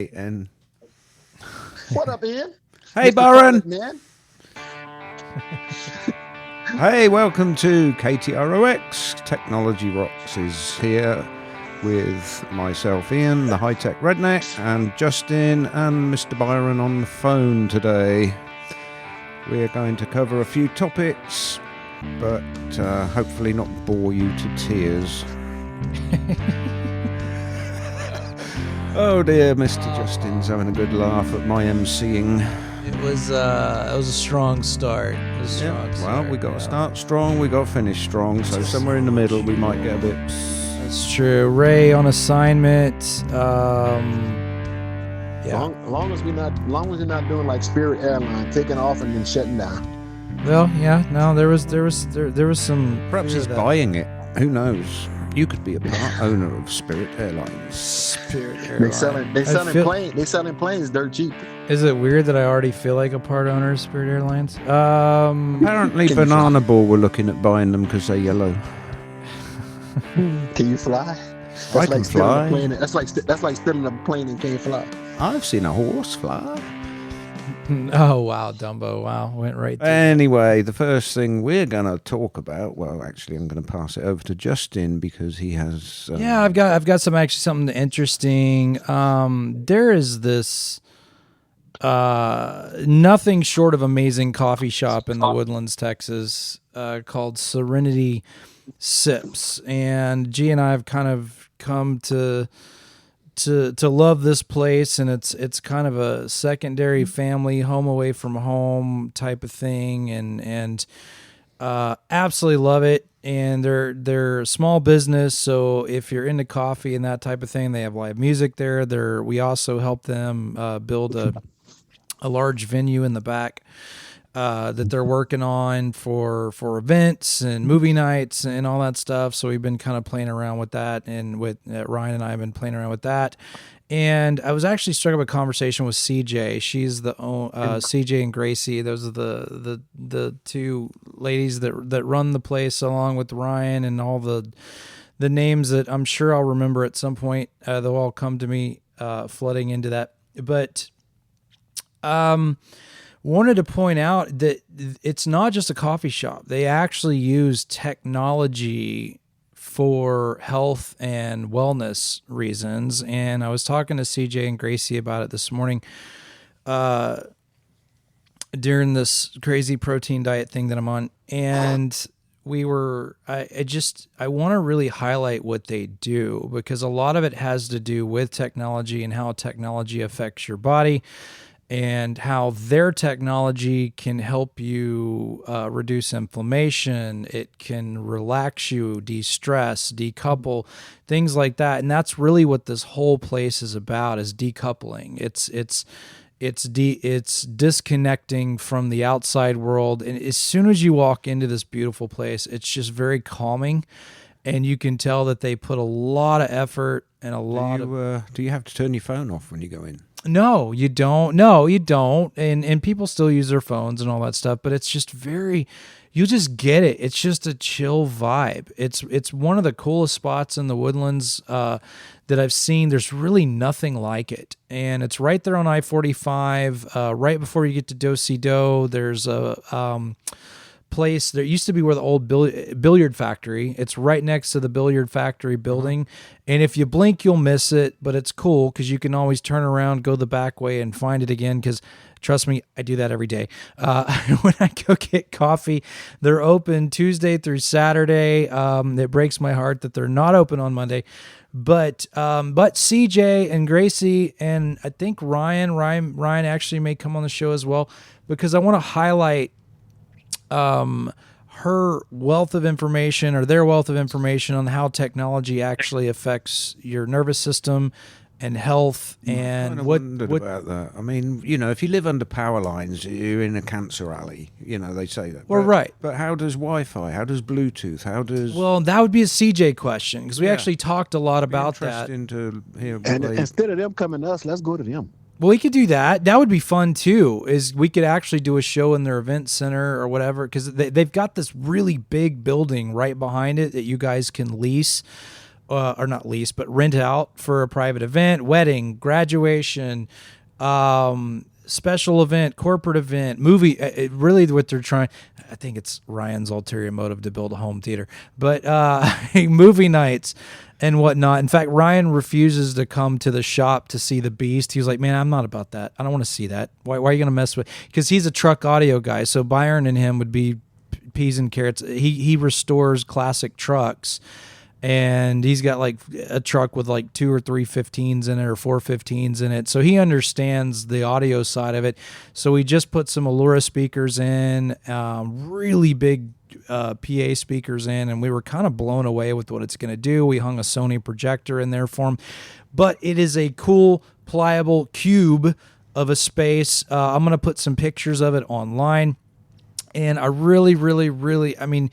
And What up, Ian? hey, Mr. Byron. Product Man. Hey, welcome to KTROX. Technology Rocks is here with myself, Ian, the high-tech redneck, and Justin and Mr. Byron on the phone today. We're going to cover a few topics, but hopefully not bore you to tears. Oh dear, Mr. Justin's having a good laugh at my emceeing. It was a strong start. It was a strong start. Well, we got to start strong, we got to finish strong. So somewhere in the middle, we might get a bit. That's true. Ray on assignment. Yeah. Long as we're not doing like Spirit Airlines, taking off and then shutting down. Well, yeah. No, there was some. Perhaps he's buying it. Who knows? You could be a part owner of Spirit Airlines. Spirit Airlines. They selling planes dirt cheap. Is it weird that I already feel like a part owner of Spirit Airlines? Apparently, Banana Ball were looking at buying them because they're yellow. Can you fly? I can fly. That's like stealing a plane and can't fly. I've seen a horse fly. Oh, wow, Dumbo. Wow, went right through. Anyway, the first thing we're going to talk about, well, actually, I'm going to pass it over to Justin because he has... Yeah, I've got something interesting. There is this nothing short of amazing coffee shop in the Woodlands, Texas, called Serenity Sips. And G and I have kind of come to love this place, and it's kind of a secondary family home away from home type of thing, and absolutely love it. And they're a small business, so if you're into coffee and that type of thing, they have live music there. We also help them build a large venue in the back that they're working on for events and movie nights and all that stuff. So we've been kind of playing around with that, and with Ryan and I have been playing around with that. And I was actually struck up a conversation with CJ. She's the CJ and Gracie. Those are the two ladies that run the place, along with Ryan and all the names that I'm sure I'll remember at some point. They'll all come to me flooding into that. But wanted to point out that it's not just a coffee shop. They actually use technology for health and wellness reasons. And I was talking to CJ and Gracie about it this morning during this crazy protein diet thing that I'm on. And I want to really highlight what they do, because a lot of it has to do with technology and how technology affects your body, and how their technology can help you reduce inflammation. It can relax you, de-stress, decouple, things like that. And that's really what this whole place is about, is decoupling. It's disconnecting from the outside world. And as soon as you walk into this beautiful place, it's just very calming. And you can tell that they put a lot of effort and a lot of... Do you have to turn your phone off when you go in? No, you don't. No, you don't. And people still use their phones and all that stuff, but it's just you just get it. It's just a chill vibe. It's one of the coolest spots in the Woodlands that I've seen. There's really nothing like it. And it's right there on I-45, right before you get to Do-Si-Do. There's a place there used to be where the old billiard factory. It's right next to the billiard factory building, and if you blink you'll miss it, but it's cool because you can always turn around, go the back way, and find it again. Because trust me, I do that every day. When I go get coffee, they're open Tuesday through Saturday. It breaks my heart that they're not open on Monday. But CJ and Gracie, and I think Ryan actually may come on the show as well, because I want to highlight her wealth of information, or their wealth of information, on how technology actually affects your nervous system and health. And I wondered about that. I mean, if you live under power lines, you're in a cancer alley. They say that. Well, right. But how does Wi-Fi? How does Bluetooth? How does... Well, that would be a CJ question, because we actually talked a lot about that. To hear and instead of them coming to us, let's go to them. Well, we could do that. That would be fun too. Is we could actually do a show in their event center or whatever, because they've got this really big building right behind it that you guys can lease or not lease, but rent out for a private event, wedding, graduation, special event, corporate event, movie. Really, what they're trying, I think it's Ryan's ulterior motive to build a home theater, but movie nights and whatnot. In fact, Ryan refuses to come to the shop to see The Beast. He was like, man, I'm not about that. I don't want to see that. Why are you going to mess with? Because he's a truck audio guy. So Byron and him would be peas and carrots. He restores classic trucks. And he's got like a truck with like 2 or 3 15s in it or 4 15s in it. So he understands the audio side of it. So we just put some Allura speakers in, really big PA speakers in, and we were kind of blown away with what it's going to do. We hung a Sony projector in there for him. But it is a cool, pliable cube of a space. I'm going to put some pictures of it online. And I really, I mean,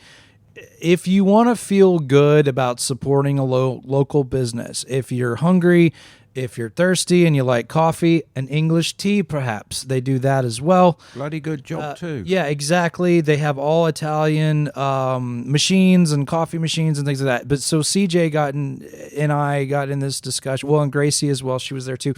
if you want to feel good about supporting a local business, if you're hungry, if you're thirsty and you like coffee, an English tea, perhaps they do that as well. Bloody good job too. Yeah, exactly. They have all Italian machines and coffee machines and things like that. But so CJ and I got in this discussion. Well, and Gracie as well. She was there too.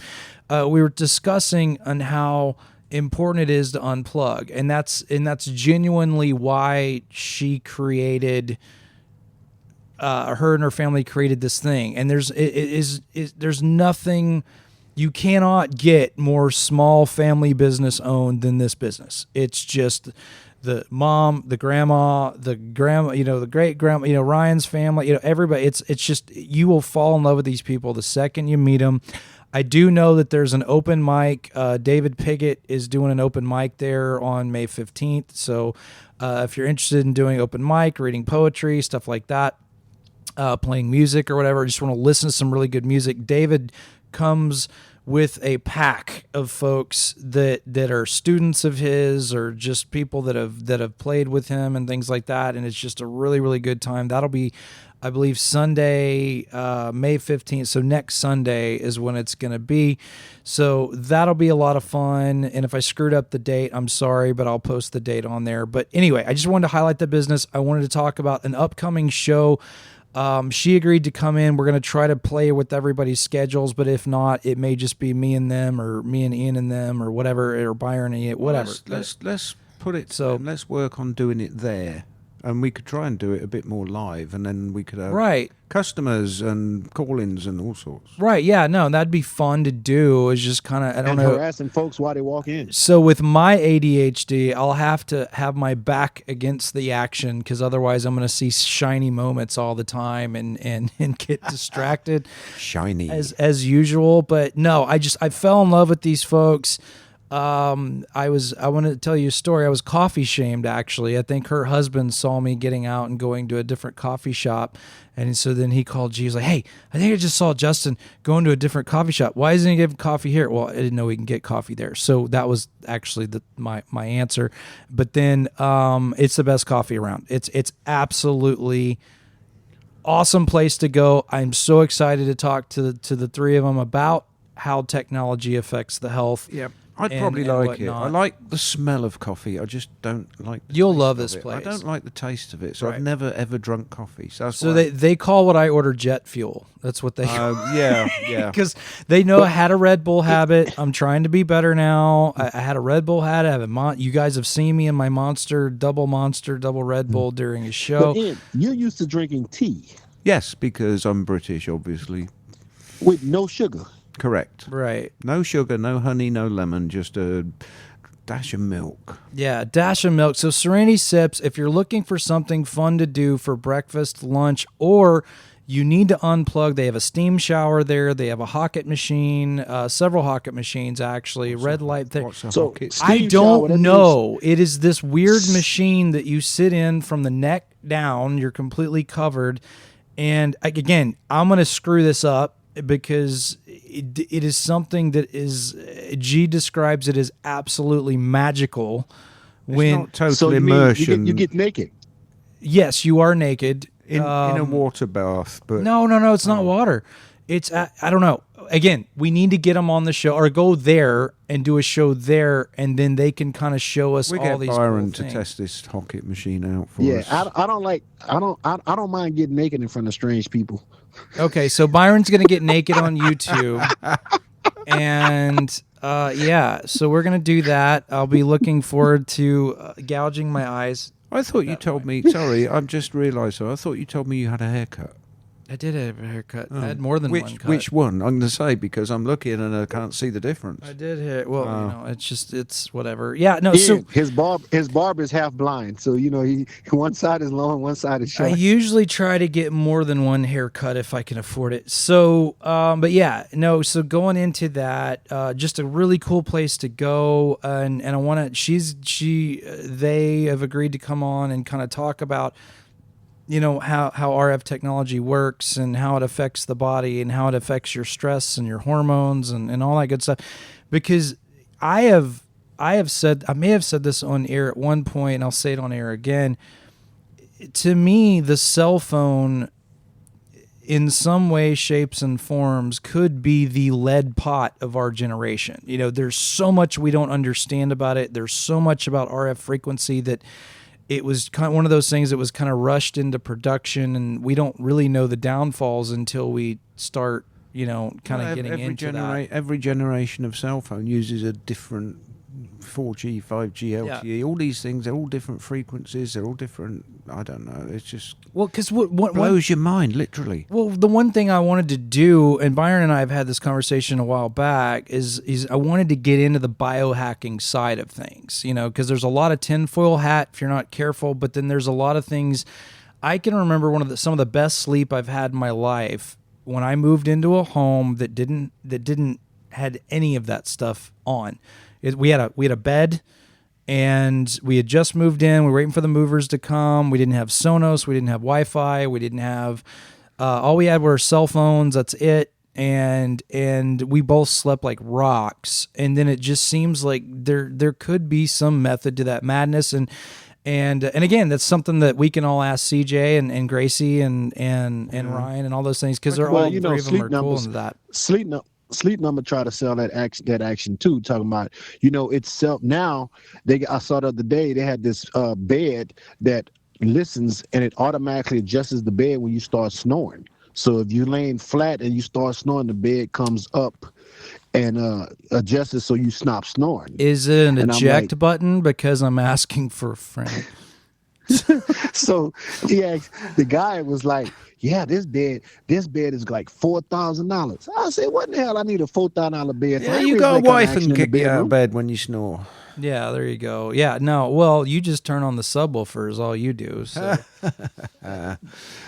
We were discussing on how important it is to unplug, and that's genuinely why she created her and her family created this thing. And there's nothing, you cannot get more small family business owned than this business. It's just the mom, the grandma, the great grandma, Ryan's family, everybody. It's just, you will fall in love with these people the second you meet them. I do know that there's an open mic. David Piggot is doing an open mic there on May 15th. So if you're interested in doing open mic, reading poetry, stuff like that, playing music or whatever, just want to listen to some really good music, David comes with a pack of folks that are students of his or just people that have played with him and things like that. And it's just a really, really good time. That'll be, I believe, Sunday, May 15th. So next Sunday is when it's going to be. So that'll be a lot of fun. And if I screwed up the date, I'm sorry, but I'll post the date on there. But anyway, I just wanted to highlight the business. I wanted to talk about an upcoming show. She agreed to come in. We're going to try to play with everybody's schedules, but if not, it may just be me and them, or me and Ian and them, or whatever, or Byron and Ian, whatever. Let's put it. So let's work on doing it there. And we could try and do it a bit more live, and then we could have customers and call-ins and all sorts. Right, yeah, no, that'd be fun to do. It's just kind of, I don't know. Harassing folks while they walk in. So with my ADHD, I'll have to have my back against the action, because otherwise I'm going to see shiny moments all the time and get distracted. Shiny. As usual. But no, I fell in love with these folks. I want to tell you a story. I was coffee shamed, actually. I think her husband saw me getting out and going to a different coffee shop. And so then he called G. He was like, hey, I think I just saw Justin going to a different coffee shop. Why isn't he getting coffee here? Well, I didn't know he can get coffee there. So that was actually my answer. But then it's the best coffee around. It's absolutely awesome place to go. I'm so excited to talk to the three of them about how technology affects the health. Yep. I'd probably like it. I like the smell of coffee. I just don't like the You'll taste love of this it. place. I don't like the taste of it, so I've never, ever drunk coffee. So they call what I order jet fuel. That's what they yeah. Because they know I had a Red Bull habit. I'm trying to be better now. I had a Red Bull habit. I have you guys have seen me in my double Red Bull during a show. But Ed, you're used to drinking tea. Yes, because I'm British, obviously. With no sugar. Correct. Right. No sugar, no honey, no lemon, just a dash of milk. Yeah, dash of milk. So Serenity Sips, if you're looking for something fun to do for breakfast, lunch, or you need to unplug, they have a steam shower there. They have a Hocket machine, several Hocket machines, actually. Red light there. So I don't know. It is this weird machine that you sit in from the neck down. You're completely covered. And again, I'm going to screw this up, because it is something that is, G describes it as absolutely magical. It's not total immersion. You get naked. Yes, you are naked in a water bath, but no, it's not water. It's I don't know. again, we need to get them on the show or go there and do a show there, and then they can kind of show us We all get these Byron cool to things. test this Hockett machine out for Yeah, us. I don't mind getting naked in front of strange people. Okay, so Byron's gonna get naked on YouTube, and yeah, so we're gonna do that. I'll be looking forward to gouging my eyes. I thought you told me. Sorry, I've just realised. So I thought you told me you had a haircut. I did have a haircut. I had more than one cut. Which one? I'm going to say because I'm looking and I can't see the difference. I did hair. Well, it's whatever. Yeah, no. Yeah, So his barber is half blind, so he one side is long, one side is I short. usually try to get more than one haircut if I can afford it. So, but yeah, no. So going into that, just a really cool place to go, and I want to. They have agreed to come on and kind of talk about, how RF technology works and how it affects the body and how it affects your stress and your hormones and all that good stuff. Because I may have said this on air at one point, and I'll say it on air again. To me, the cell phone, in some way, shapes, and forms, could be the lead pot of our generation. There's so much we don't understand about it. There's so much about RF frequency that it was kind of one of those things that was kind of rushed into production, and we don't really know the downfalls until we start, kind of getting into that. Every generation of cell phone uses a different 4G, 5G, LTE. Yeah. All these things, they're all different frequencies. They're all different. I don't know. It's just because what blows your mind, literally. Well, the one thing I wanted to do, and Byron and I have had this conversation a while back, is I wanted to get into the biohacking side of things. Because there's a lot of tinfoil hat if you're not careful, but then there's a lot of things. I can remember some of the best sleep I've had in my life when I moved into a home that didn't had any of that stuff on. We had a bed, and we had just moved in. We were waiting for the movers to come. We didn't have Sonos. We didn't have Wi-Fi. We didn't have all we had were cell phones. That's it. And we both slept like rocks. And then it just seems like there could be some method to that madness. And again, that's something that we can all ask CJ and Gracie and Ryan and all those things, because they're all three of them are cool into that. Sleep Number try to sell that action too, talking about itself. Now I saw the other day they had this bed that listens and it automatically adjusts the bed when you start snoring. So if you're laying flat and you start snoring, the bed comes up and adjusts it so you stop snoring. Is it an eject button? Because I'm asking for a friend. So the guy was like, yeah, this bed is like $4,000. I said, what in the hell? I need a $4,000 bed. Yeah, you got a wife and kick you out of bed when you snore. Yeah, there you go. Yeah, no, well, you just turn on the subwoofer is all you do. So. Hey, I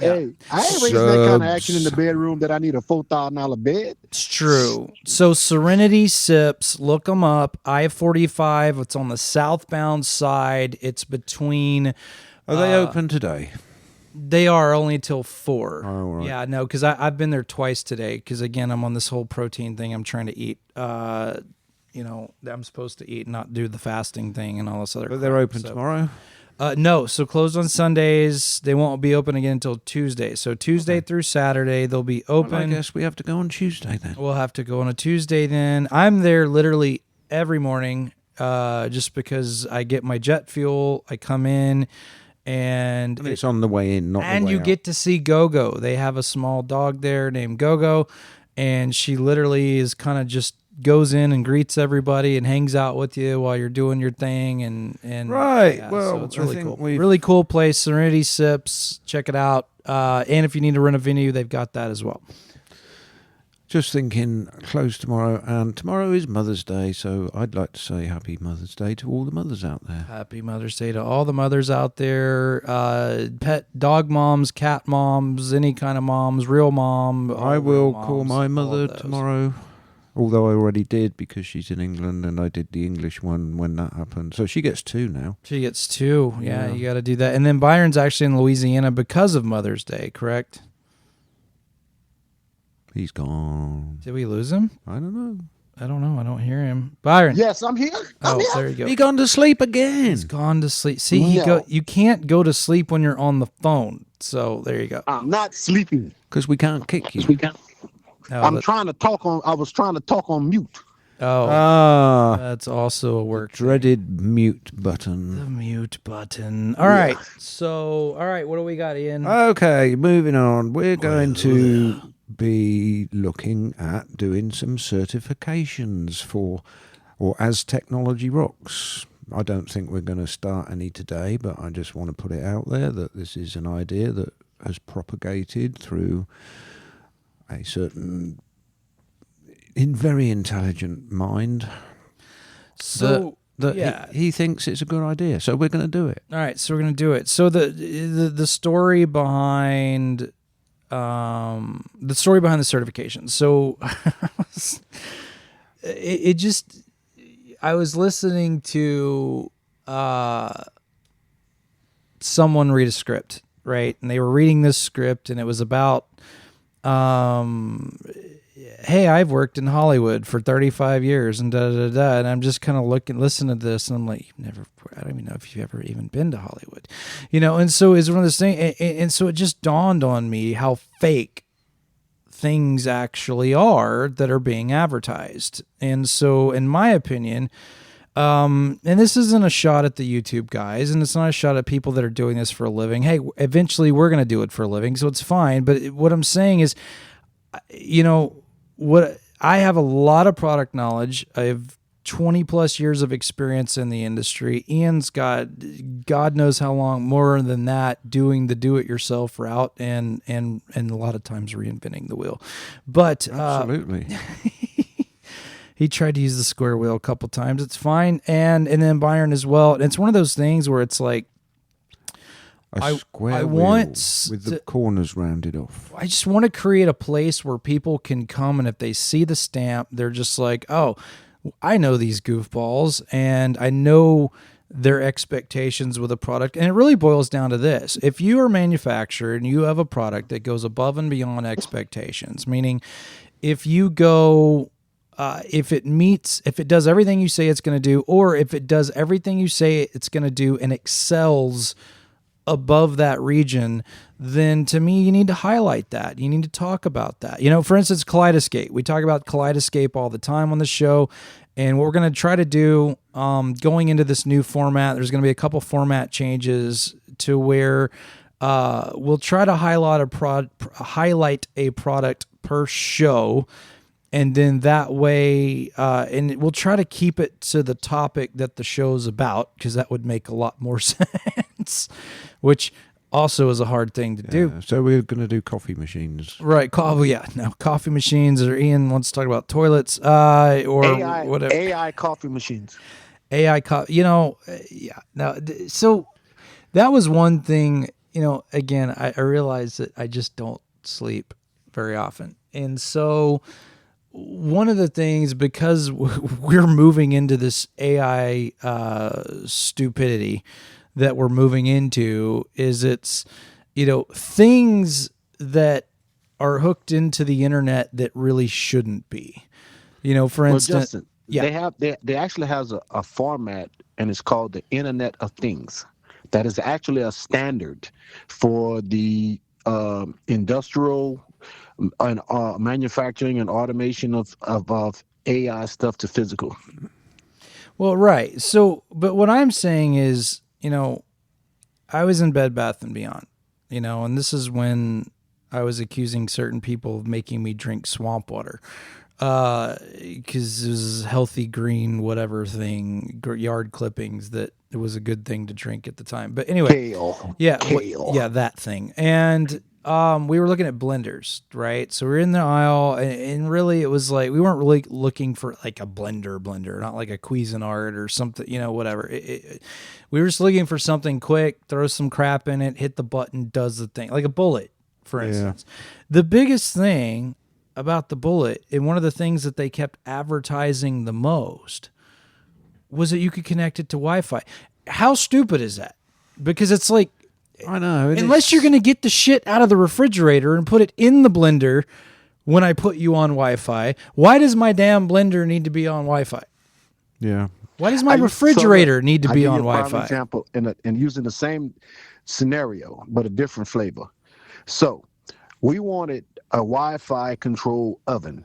ain't raising that kind of action in the bedroom that I need a $4,000 bed. It's true. So Serenity Sips, look them up. I-45. It's on the southbound side. It's between. Are they open today? They are only till 4. Oh, right. Yeah, no, because I've been there twice today. Because again, I'm on this whole protein thing. I'm trying to eat. I'm supposed to eat, not do the fasting thing and all this other. But they're open tomorrow. No, so closed on Sundays. They won't be open again until Tuesday. So Tuesday through Saturday they'll be open. Well, I guess we have to go on Tuesday then. We'll have to go on a Tuesday then. I'm there literally every morning, just because I get my jet fuel. I come in. And it's on the way in, not the way out. And you get to see Gogo. They have a small dog there named Gogo, and she literally is kind of just goes in and greets everybody and hangs out with you while you're doing your thing. And right. Yeah, well, so it's really cool. We've... Really cool place. Serenity Sips. Check it out. And if you need to rent a venue, they've got that as well. Just thinking, close tomorrow, and tomorrow is Mother's Day, so I'd like to say Happy Mother's Day to all the mothers out there. Happy Mother's Day to all the mothers out there, pet dog moms, cat moms, any kind of moms, real mom. I will call my mother tomorrow, although I already did because she's in England, and I did the English one when that happened. So she gets 2 now. She gets 2, yeah. You got to do that. And then Byron's actually in Louisiana because of Mother's Day, correct? He's gone. Did we lose him? I don't know. I don't hear him. Byron. Yes, I'm here. I'm here. There you go. He gone to sleep again. He's gone to sleep. See, you can't go to sleep when you're on the phone. So there you go. I'm not sleeping. Because we can't kick you. I'm trying to talk on. I was trying to talk on mute. Oh, that's also a work. Dreaded mute button. The mute button. All right. So, all right. What do we got, Ian? Okay, moving on. We're going to be looking at doing some certifications for, or as Technology Rocks. I don't think we're going to start any today, but I just want to put it out there that this is an idea that has propagated through a certain very intelligent mind. So he thinks it's a good idea, so we're going to do it. All right, so we're going to do it. So the story behind the certification. So it just, I was listening to someone read a script, right? And they were reading this script, and it was about hey, I've worked in Hollywood for 35 years and da-da-da-da. And I'm just kind of listening to this, and I'm like, I don't even know if you've ever even been to Hollywood. And so it's one of those things. And so it just dawned on me how fake things actually are that are being advertised. And so, in my opinion, and this isn't a shot at the YouTube guys, and it's not a shot at people that are doing this for a living. Hey, eventually we're going to do it for a living, so it's fine. But what I'm saying is, what I have a lot of product knowledge. I have 20 plus years of experience in the industry. Ian's got God knows how long more than that doing the do-it-yourself route and a lot of times reinventing the wheel. But absolutely. He tried to use the square wheel a couple times. It's fine. And then Byron as well. And it's one of those things where it's like, a square wheel with the corners rounded off. I just want to create a place where people can come, and if they see the stamp, they're just like, oh, I know these goofballs, and I know their expectations with a product. And it really boils down to this. If you are a manufacturer and you have a product that goes above and beyond expectations, meaning if you go... if it does everything you say it's going to do, or if it does everything you say it's going to do and excels above that region, then to me, you need to highlight that. You need to talk about that. For instance, Kaleidoscape. We talk about Kaleidoscape all the time on the show. And what we're going to try to do going into this new format, there's going to be a couple format changes to where we'll try to highlight a product per show. And then that way, and we'll try to keep it to the topic that the show's about, because that would make a lot more sense, which also is a hard thing to do. So we're going to do coffee machines. Right. Coffee machines, or Ian wants to talk about toilets, or AI, whatever. AI coffee machines. So that was one thing, again, I realized that I just don't sleep very often. And so... one of the things, because we're moving into this AI stupidity that we're moving into, is it's, things that are hooked into the internet that really shouldn't be. For instance, Justin, they actually has a format, and it's called the Internet of Things. That is actually a standard for the industrial and manufacturing and automation of AI stuff to physical. Well, right. So, but what I'm saying is, I was in Bed Bath & Beyond, and this is when I was accusing certain people of making me drink swamp water, because it was healthy green whatever thing, yard clippings, that it was a good thing to drink at the time. But anyway, Kale. That thing. And we were looking at blenders, right? So we're in the aisle, and really it was like, we weren't really looking for like a blender, not like a Cuisinart or something, whatever. We were just looking for something quick, throw some crap in it, hit the button, does the thing, like a Bullet, for instance. The biggest thing about the Bullet, and one of the things that they kept advertising the most, was that you could connect it to Wi-Fi. How stupid is that? Because it's like, I know. Unless you're going to get the shit out of the refrigerator and put it in the blender when I put you on Wi-Fi, why does my damn blender need to be on Wi-Fi? Yeah. Why does my refrigerator need to be on Wi-Fi? For example, and using the same scenario, but a different flavor. So we wanted a Wi-Fi control oven.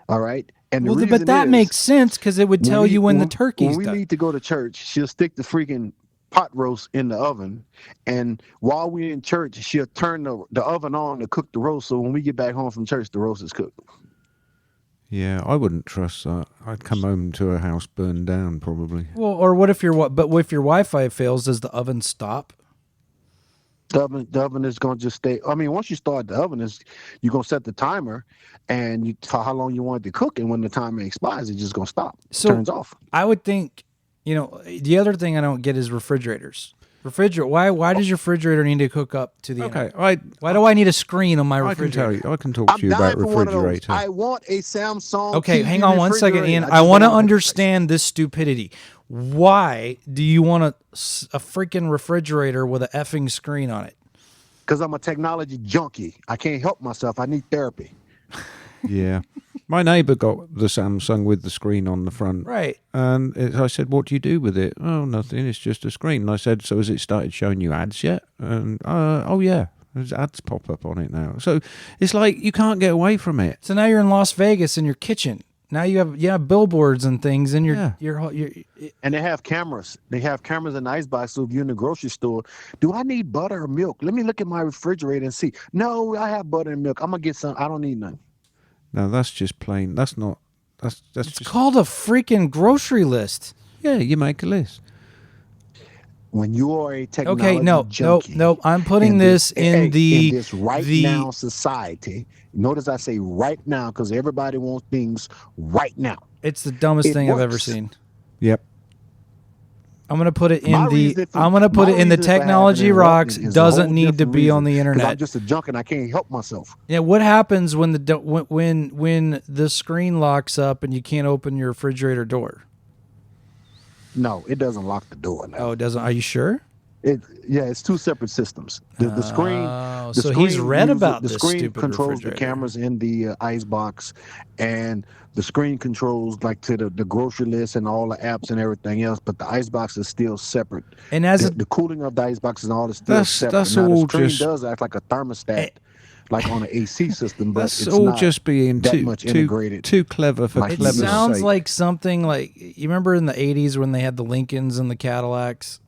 All right. And the Well, reason but that is, makes sense because it would tell you when the turkey's when we done. need to go to church, she'll stick the freaking pot roast in the oven, and while we're in church, she'll turn the oven on to cook the roast. So when we get back home from church, the roast is cooked. Yeah, I wouldn't trust that. I'd come home to a house burned down, probably. Well, or what if your Wi-Fi fails? Does the oven stop? The oven is gonna just stay. I mean, once you start the oven, you're gonna set the timer, and for how long you want it to cook, and when the timer expires, it's just gonna stop. So Turns off. I would think, the other thing I don't get is refrigerators. Why does your refrigerator need to hook up to the internet? Why do I need a screen on my I can tell refrigerator? you. I can talk to you about refrigerator. I want a Samsung. Okay, TV hang on one second, refrigerator. Ian. I want to understand this stupidity. Why do you want a freaking refrigerator with an effing screen on it? Because I'm a technology junkie. I can't help myself. I need therapy. Yeah. My neighbour got the Samsung with the screen on the front. Right. And I said, what do you do with it? Oh, nothing. It's just a screen. And I said, so has it started showing you ads yet? And, oh, yeah. There's ads pop up on it now. So it's like you can't get away from it. So now you're in Las Vegas in your kitchen. Now you have billboards and things in your and they have cameras. They have cameras in the icebox. So if you're in the grocery store, do I need butter or milk? Let me look at my refrigerator and see. No, I have butter and milk. I'm gonna get some. I don't need none. No, that's just plain. That's not. That's It's just called a freaking grocery list. Yeah, you make a list. When you are a technology junkie, no. I'm putting this in this now society. Notice I say right now because everybody wants things right now. It's the dumbest thing I've ever seen. Yep. I'm gonna put it in the technology rocks. Doesn't need to be on the internet. I'm just a junk and I can't help myself. Yeah. What happens when the screen locks up and you can't open your refrigerator door? No, it doesn't lock the door. No. Oh, it doesn't. Are you sure? It's two separate systems. The screen. So he's read about the this screen stupid controls the refrigerator. cameras in the ice box, and the screen controls like to the grocery list and all the apps and everything else. But the ice box is still separate. And as the cooling of the ice box and all is still separate. That's now, all the screen just does act like a thermostat. Like on an AC system, but that's it's all not just being that much integrated. Too clever for Like, clever's It sounds sake. like something like, you remember in the 80s when they had the Lincolns and the Cadillacs?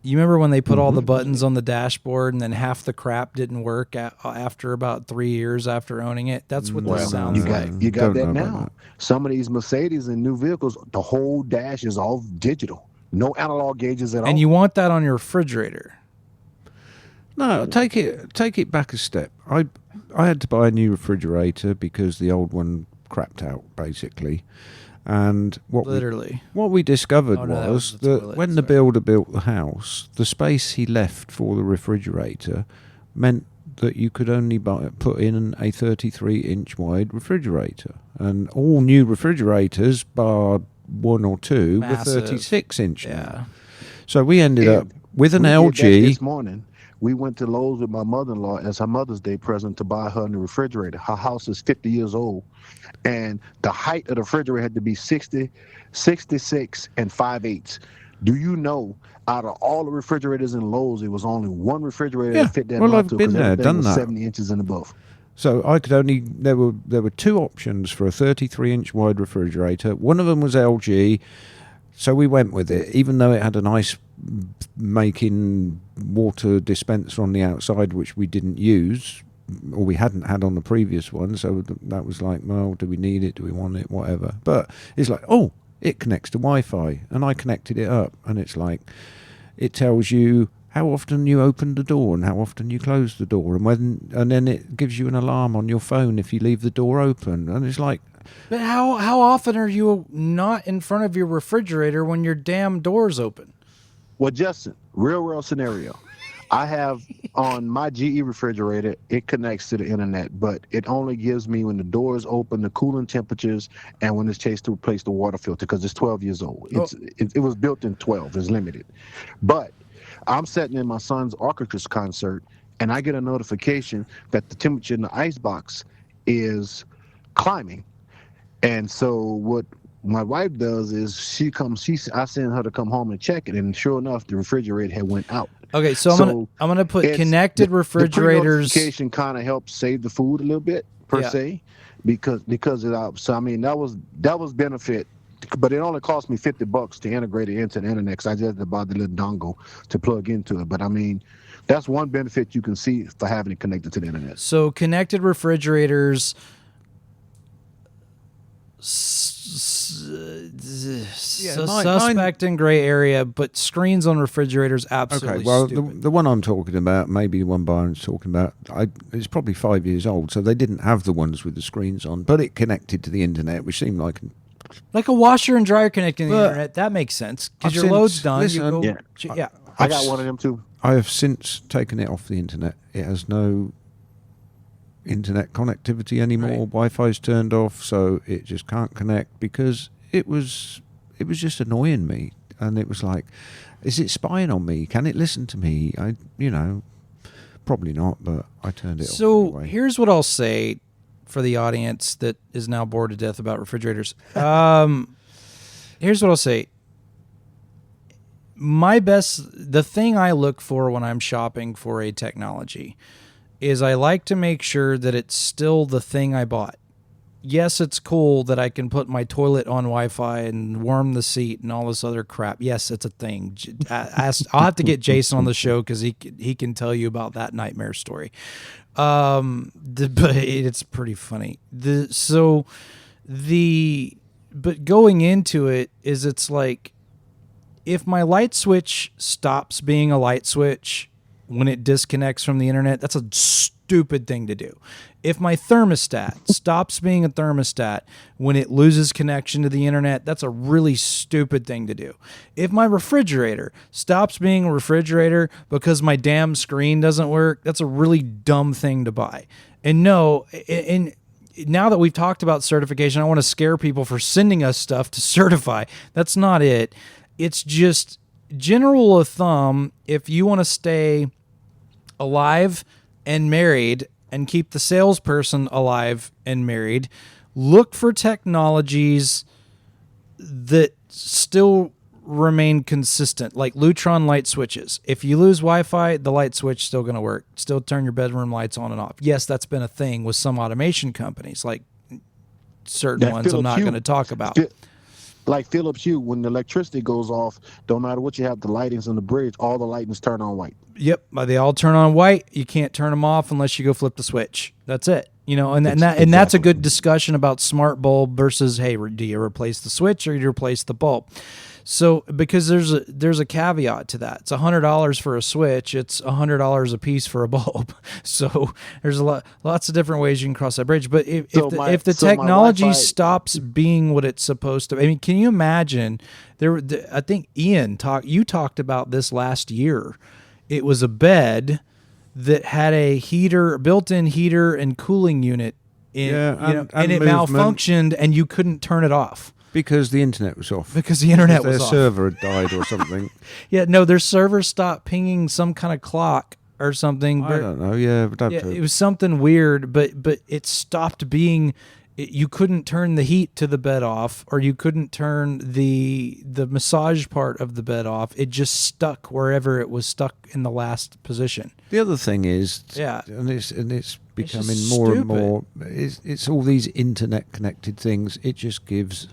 You remember when they put all the buttons on the dashboard and then half the crap didn't work after about 3 years after owning it? That's what this sounds like. You got that Don't know now. about Some of these Mercedes and new vehicles, the whole dash is all digital. No analog gauges at all. And you want that on your refrigerator. No, take it back a step. I had to buy a new refrigerator because the old one crapped out basically, and what we discovered was the that toilet, when the builder built the house, the space he left for the refrigerator meant that you could only put in a 33-inch wide refrigerator, and all new refrigerators, bar one or two, Massive. were 36-inch. Yeah. Now. So we ended up with an We did LG. that this morning. We went to Lowe's with my mother-in-law as her Mother's Day present to buy her a new refrigerator. Her house is 50 years old, and the height of the refrigerator had to be 60, 66, and 5/8. Do you know, out of all the refrigerators in Lowe's, it was only one refrigerator that fit that well, I've model been because there, everything done was that. 70 inches and above. So I could only there were two options for a 33-inch wide refrigerator. One of them was LG, so we went with it, even though it had an ice making water dispenser on the outside, which we didn't use, or we hadn't had on the previous one. So that was like, well, do we need it? Do we want it? Whatever. But it's like, oh, it connects to Wi-Fi, and I connected it up, and it's like, it tells you how often you open the door and how often you close the door, and then it gives you an alarm on your phone if you leave the door open, and it's like. But how often are you not in front of your refrigerator when your damn door's open? Well, Justin, real world scenario. I have on my GE refrigerator, it connects to the internet, but it only gives me when the door is open, the cooling temperatures, and when it's chased to replace the water filter because it's 12 years old. It was built in 12, it's limited. But I'm sitting in my son's orchestra concert, and I get a notification that the temperature in the ice box is climbing. And so what my wife does is I send her to come home and check it, and sure enough, the refrigerator had went out. Okay, so I'm gonna put connected refrigerators. The pre-notification kind of helps save the food a little bit per se, because of that. So I mean that was benefit, but it only cost me $50 to integrate it into the internet, because I just bought the little dongle to plug into it. But I mean, that's one benefit you can see for having it connected to the internet. So connected refrigerators. Suspect in gray area, but screens on refrigerators absolutely. Okay, well, stupid. the one I'm talking about, maybe the one Byron's talking about, it's probably 5 years old, so they didn't have the ones with the screens on, but it connected to the internet, which seemed like a washer and dryer connecting to the internet. That makes sense because your load's done. Listen, I got one of them too. I have since taken it off the internet. It has no internet connectivity anymore. Right. Wi-Fi's turned off, so it just can't connect, because it was just annoying me, and it was like, is it spying on me? Can it listen to me? Probably not, but I turned it off. So anyway. Here's what I'll say for the audience that is now bored to death about refrigerators. Here's what I'll say. The thing I look for when I'm shopping for a technology is I like to make sure that it's still the thing I bought. Yes, it's cool that I can put my toilet on Wi-Fi and warm the seat and all this other crap. Yes, it's a thing. I'll have to get Jason on the show because he can tell you about that nightmare story. But it's pretty funny. But going into it is, it's like, if my light switch stops being a light switch when it disconnects from the internet, that's a stupid thing to do. If my thermostat stops being a thermostat when it loses connection to the internet, that's a really stupid thing to do. If my refrigerator stops being a refrigerator because my damn screen doesn't work, that's a really dumb thing to buy. And now that we've talked about certification, I want to scare people for sending us stuff to certify. That's not it. It's just general rule of thumb, if you want to stay alive and married and keep the salesperson alive and married, look for technologies that still remain consistent, like Lutron light switches. If you lose Wi-Fi, the light switch is still going to work. Still turn your bedroom lights on and off. Yes, that's been a thing with some automation companies, like certain ones Philips I'm not going to talk about. Like Philips Hue, when the electricity goes off, don't matter what you have, the lightings on the bridge, all the lightings turn on white. Yep, they all turn on white. You can't turn them off unless you go flip the switch. That's it. You know, and that's a good discussion about smart bulb versus, hey, do you replace the switch or do you replace the bulb? So because there's a caveat to that. It's $100 for a switch. It's $100 a piece for a bulb. So there's lots of different ways you can cross that bridge. But if the technology stops being what it's supposed to, I mean, can you imagine? I think Ian talked about this last year. It was a bed that had a built-in heater and cooling unit and it malfunctioned, and you couldn't turn it off. Because the internet was off. Because the internet was off. Their server had died or something. Yeah, no, their server stopped pinging some kind of clock or something. I don't know. Yeah, it was something weird, but it stopped being. You couldn't turn the heat to the bed off, or you couldn't turn the massage part of the bed off. It just stuck wherever it was stuck in the last position. The other thing is, and it's becoming more and more. It's all these internet connected things. It just gives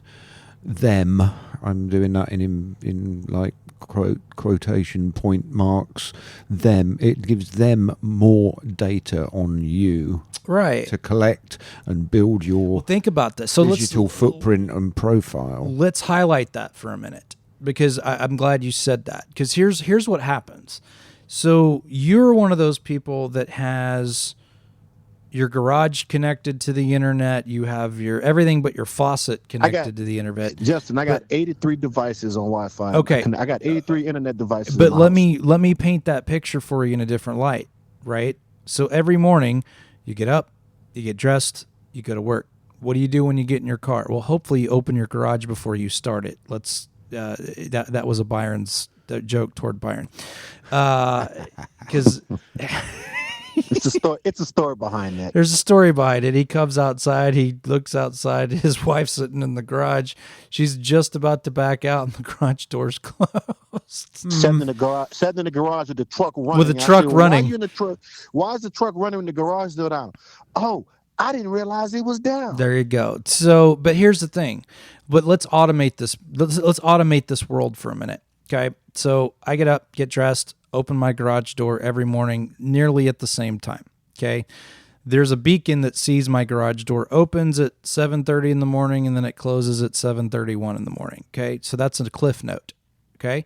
them, I'm doing that in like quotation point marks, it gives them more data on you, right, to collect and build your think about this. So digital footprint and profile. Let's highlight that for a minute, because I'm glad you said that, because here's what happens. So you're one of those people that has your garage connected to the internet. You have your everything but your faucet connected to the internet. Justin, I got 83 devices on Wi-Fi. Okay. I got 83 internet devices. But let me paint that picture for you in a different light, right? So every morning you get up, you get dressed, you go to work. What do you do when you get in your car? Well, hopefully you open your garage before you start it. That was a Byron's joke toward Byron. Because It's a story. It's a story behind that. There's a story behind it. He comes outside. He looks outside. His wife's sitting in the garage. She's just about to back out, and the garage door's closed. Sitting in the garage. Sitting in the garage with the truck running. With the truck running. Why are you in the truck? Why is the truck running when the garage door down? Oh, I didn't realize it was down. There you go. So, but here's the thing. But let's automate this. Let's automate this world for a minute. Okay. So I get up, get dressed, open my garage door every morning, nearly at the same time. Okay. There's a beacon that sees my garage door opens at 7:30 in the morning, and then it closes at 7:31 in the morning. Okay. So that's a cliff note. Okay.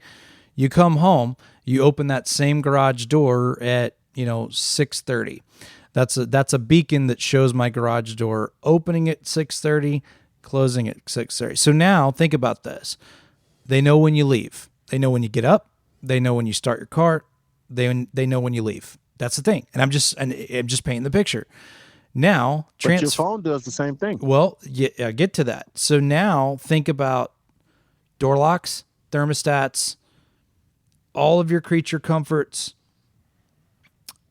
You come home, you open that same garage door at, 6:30. That's a beacon that shows my garage door opening at 6:30, closing at 6:30. So now think about this. They know when you leave. They know when you get up. They know when you start your car. They know when you leave. That's the thing. And I'm just painting the picture. Now, but your phone does the same thing. Well, yeah, get to that. So now think about door locks, thermostats, all of your creature comforts,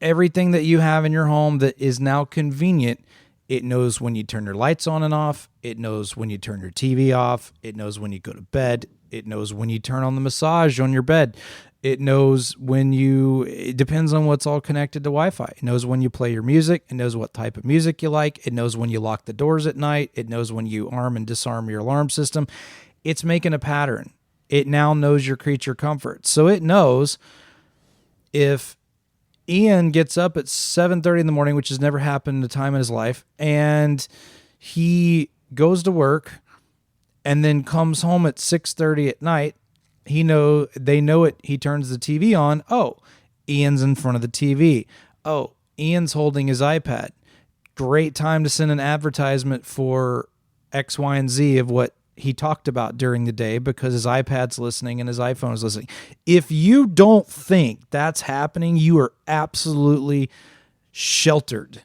everything that you have in your home that is now convenient. It knows when you turn your lights on and off. It knows when you turn your TV off. It knows when you go to bed. It knows when you turn on the massage on your bed. It knows it depends on what's all connected to Wi-Fi. It knows when you play your music. It knows what type of music you like. It knows when you lock the doors at night. It knows when you arm and disarm your alarm system. It's making a pattern. It now knows your creature comforts. So it knows if Ian gets up at 7:30 in the morning, which has never happened a time in his life, and he goes to work and then comes home at 6:30 at night, they know it. He turns the TV on. Oh, Ian's in front of the TV. Oh, Ian's holding his iPad. Great time to send an advertisement for X, Y, and Z of what he talked about during the day, because his iPad's listening and his iPhone is listening. If you don't think that's happening, you are absolutely sheltered,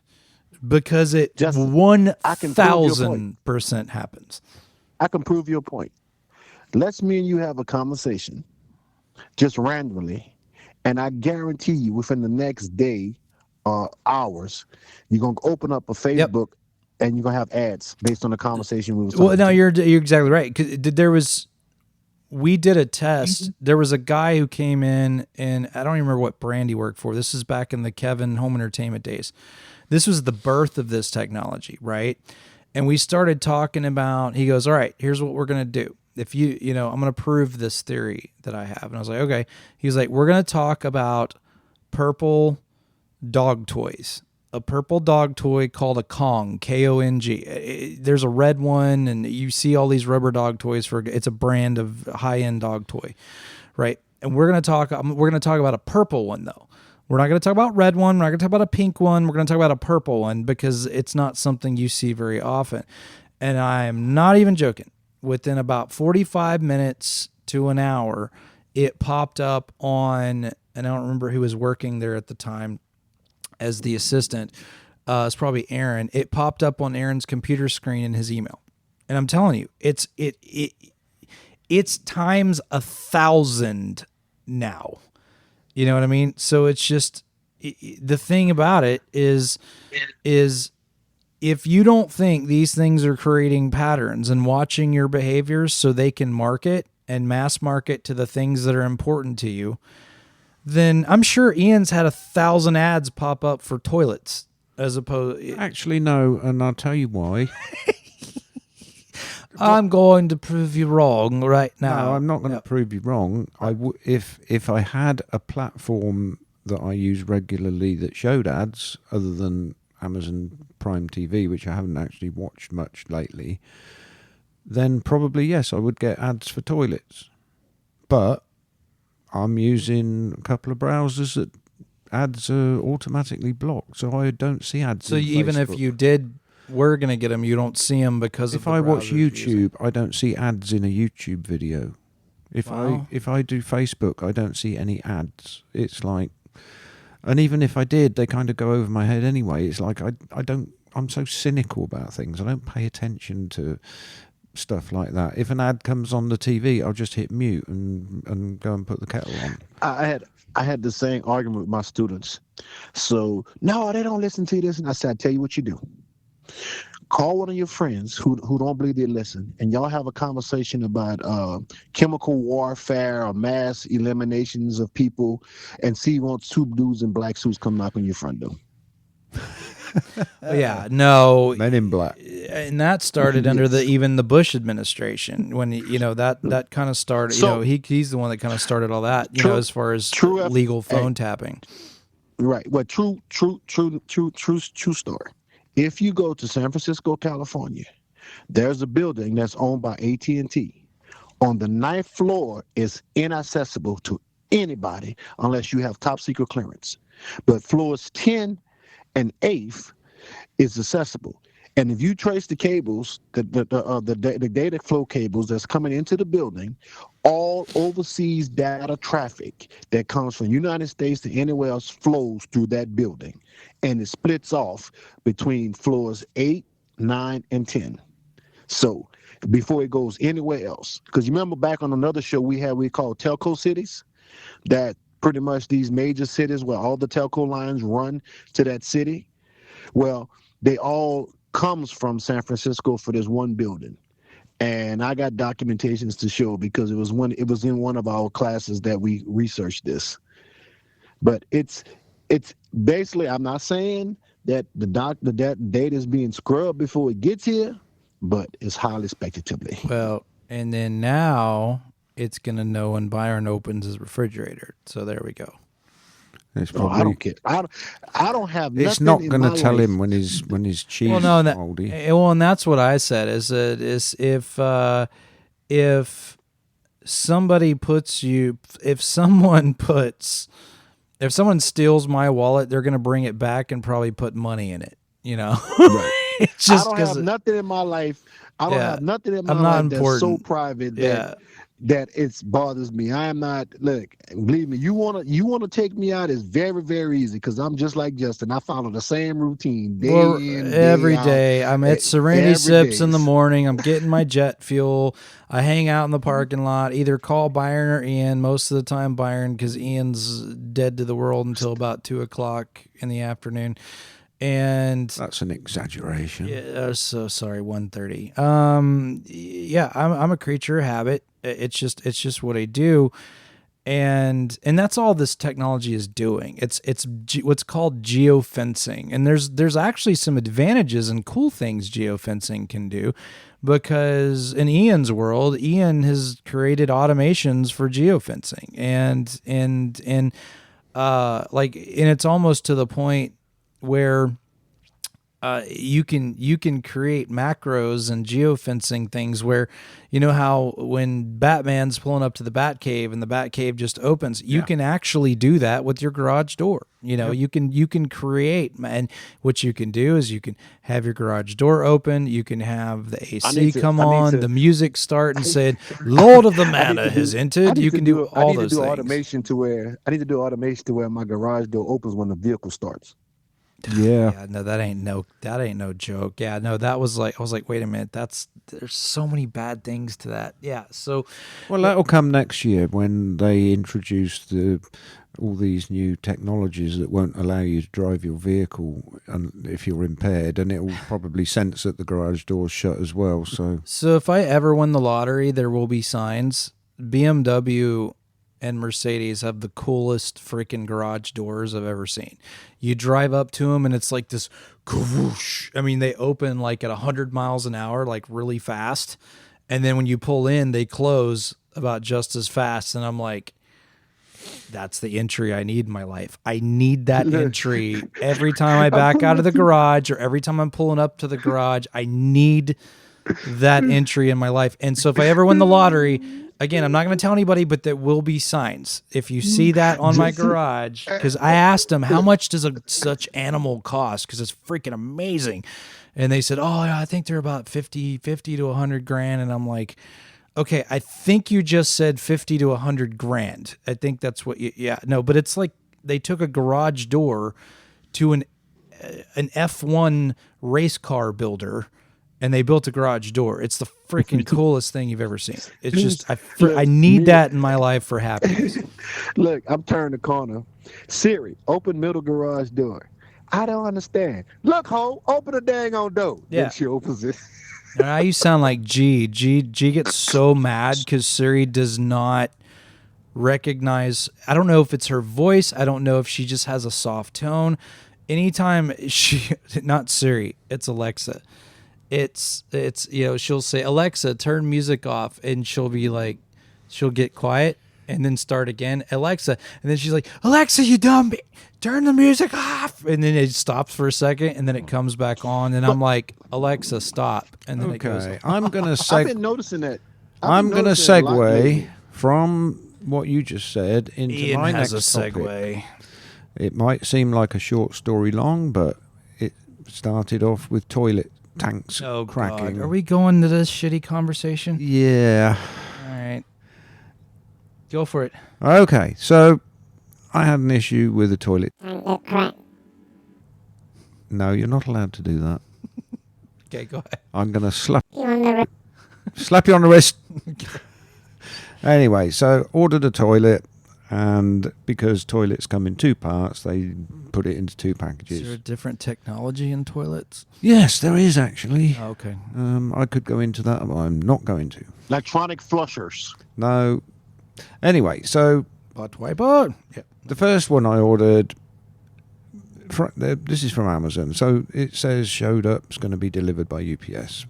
because it 1,000% happens. I can prove your point. Let's me and you have a conversation just randomly, and I guarantee you within the next day or hours, you're going to open up a Facebook and you're going to have ads based on the conversation we was talking. Well, no, you're exactly right. 'Cause we did a test. Mm-hmm. There was a guy who came in, and I don't even remember what brand he worked for. This is back in the Kevin Home Entertainment days. This was the birth of this technology, right? And we started talking about, he goes, all right, here's what we're going to do. If I'm going to prove this theory that I have. And I was like, okay. He was like, we're going to talk about purple dog toys. A purple dog toy called a Kong, Kong. There's a red one, and you see all these rubber dog toys it's a brand of high-end dog toy, right? And we're going to talk about a purple one, though. We're not going to talk about red one. We're not going to talk about a pink one. We're going to talk about a purple one, because it's not something you see very often. And I'm not even joking. Within about 45 minutes to an hour, it popped up on, and I don't remember who was working there at the time as the assistant. It's probably Aaron. It popped up on Aaron's computer screen in his email. And I'm telling you, it's times 1,000 now. You know what I mean? So it's just, the thing about it is if you don't think these things are creating patterns and watching your behaviors so they can market and mass market to the things that are important to you, then I'm sure Ian's had 1,000 ads pop up for toilets as opposed. Actually, no, and I'll tell you why. I'm going to prove you wrong right now. No, I'm not going to prove you wrong. If I had a platform that I use regularly that showed ads, other than Amazon Prime TV, which I haven't actually watched much lately, then probably yes, I would get ads for toilets. But I'm using a couple of browsers that ads are automatically blocked, so I don't see ads. So even Facebook. If you were going to get them, you don't see them because if I watch YouTube, I don't see ads in a YouTube video. If I do Facebook, I don't see any ads. It's like, and even if I did, they kind of go over my head anyway. It's like I'm so cynical about things. I don't pay attention to stuff like that. If an ad comes on the TV, I'll just hit mute and go and put the kettle on. I had the same argument with my students. So no, they don't listen to this, and I said, I tell you what you do. Call one of your friends who don't believe they listen, and y'all have a conversation about chemical warfare or mass eliminations of people, and see once two dudes in black suits come knock on your front door. Yeah, no, Men in Black. and that started under the Bush administration when that kind of started. So, he's the one that kind of started all that. As far as legal phone tapping. Right. Well, true story. If you go to San Francisco, California, there's a building that's owned by AT&T. On the 9th floor is inaccessible to anybody unless you have top secret clearance. But floors 10 and 8th is accessible. And if you trace the cables, the data flow cables that's coming into the building, all overseas data traffic that comes from the United States to anywhere else flows through that building. And it splits off between floors 8, 9, and 10. So before it goes anywhere else. Because you remember back on another show we called telco cities, that pretty much these major cities where all the telco lines run to that city. Well, they all comes from San Francisco for this one building. And I got documentations to show because it was in one of our classes that we researched this. But it's basically, I'm not saying that that data is being scrubbed before it gets here, but it's highly speculative. Well, and then now it's gonna know when Byron opens his refrigerator. So there we go. I don't care. I don't have. It's not going to tell him when his cheese is moldy. And that's what I said. Is if someone steals my wallet, they're going to bring it back and probably put money in it. Right. It's just I don't have nothing in my life. I don't have nothing in my life that's so private that it bothers me. I am not. Look, believe me. You wanna take me out is very, very easy because I'm just like Justin. I follow the same routine every day. I'm at Serenity Sips in the morning. I'm getting my jet fuel. I hang out in the parking lot. Either call Byron or Ian. Most of the time Byron, because Ian's dead to the world until about 2:00 in the afternoon. And that's an exaggeration. Yeah, so sorry, 1:30. Yeah, I'm a creature of habit. It's just what I do, and that's all this technology is doing. It's what's called geofencing, and there's actually some advantages and cool things geofencing can do, because in Ian's world, Ian has created automations for geofencing, and it's almost to the point where you can create macros and geofencing things where, how when Batman's pulling up to the Batcave and the Batcave just opens, you can actually do that with your garage door. You can create, and what you can do is you can have your garage door open, you can have the AC come on, the music start and say, Lord of the Manor has entered. You can do all those things. I need to do automation to where my garage door opens when the vehicle starts. Yeah. No, that ain't no joke. Yeah, no, I was like, wait a minute, there's so many bad things to that. Yeah, so that'll come next year when they introduce all these new technologies that won't allow you to drive your vehicle if you're impaired, and it will probably sense that the garage door's shut as well. So if I ever win the lottery, there will be signs. BMW and Mercedes have the coolest freaking garage doors I've ever seen. You drive up to them and it's like this whoosh. I mean, they open like at 100 miles an hour, like really fast. And then when you pull in, they close about just as fast. And I'm like, that's the entry I need in my life. I need that entry every time I back out of the garage, or every time I'm pulling up to the garage. I need that entry in my life. And so if I ever win the lottery, again, I'm not going to tell anybody, but there will be signs. If you see that on my garage, because I asked them, how much does such animal cost? Because it's freaking amazing. And they said, oh, yeah, I think they're about 50 to 100 grand. And I'm like, okay, I think you just said 50 to 100 grand. I think that's what but it's like they took a garage door to an F1 race car builder and they built a garage door. It's the freaking coolest thing you've ever seen. It's just I Look, need that in my life for happiness. Look, I'm turning the corner. Siri, open middle garage door. I don't understand. Look, ho, open the dang on door. Yeah. Then she opens it. Now you sound like G. G gets so mad because Siri does not recognize. I don't know if it's her voice. I don't know if she just has a soft tone. Anytime not Siri, it's Alexa. It's she'll say, Alexa, turn music off, and she'll be like, she'll get quiet and then start again, Alexa, and then she's like, Alexa, you dumb, turn the music off, and then it stops for a second, and then it comes back on, and I'm like, Alexa, stop, and then it goes. I'm gonna I've been noticing that. I'm gonna segue from what you just said into Ian my has next a topic. segue. It might seem like a short story long, but it started off with toilet tanks cracking. God. Are we going to this shitty conversation? Yeah. All right. Go for it. Okay, so I had an issue with the toilet. No, you're not allowed to do that. Okay, go ahead. I'm going to slap you on the wrist. Anyway, so ordered a toilet, and because toilets come in two parts, they put it into two packages. Is there a different technology in toilets? Yes, there is actually. Oh, okay. I could go into that, but I'm not going to. Electronic flushers. No. Anyway, so Butt wiper. Yeah. the first one I ordered, this is from Amazon. So it says showed up, it's going to be delivered by UPS.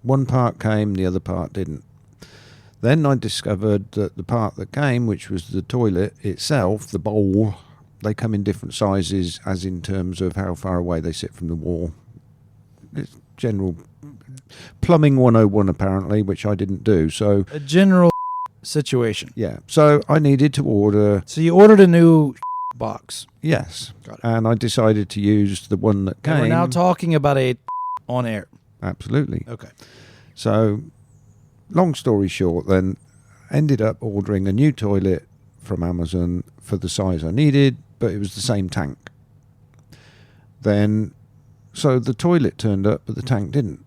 One part came, the other part didn't. Then I discovered that the part that came, which was the toilet itself, the bowl, they come in different sizes as in terms of how far away they sit from the wall. It's general plumbing 101 apparently, which I didn't do. So A general situation. yeah, so I needed to order. So you ordered a new box. Yes, Got it. and I decided to use the one that came. And we're now talking about a on air. Absolutely. Okay. So, long story short, then ended up ordering a new toilet from Amazon for the size I needed, but it was the same tank. Then, so the toilet turned up, but the tank didn't.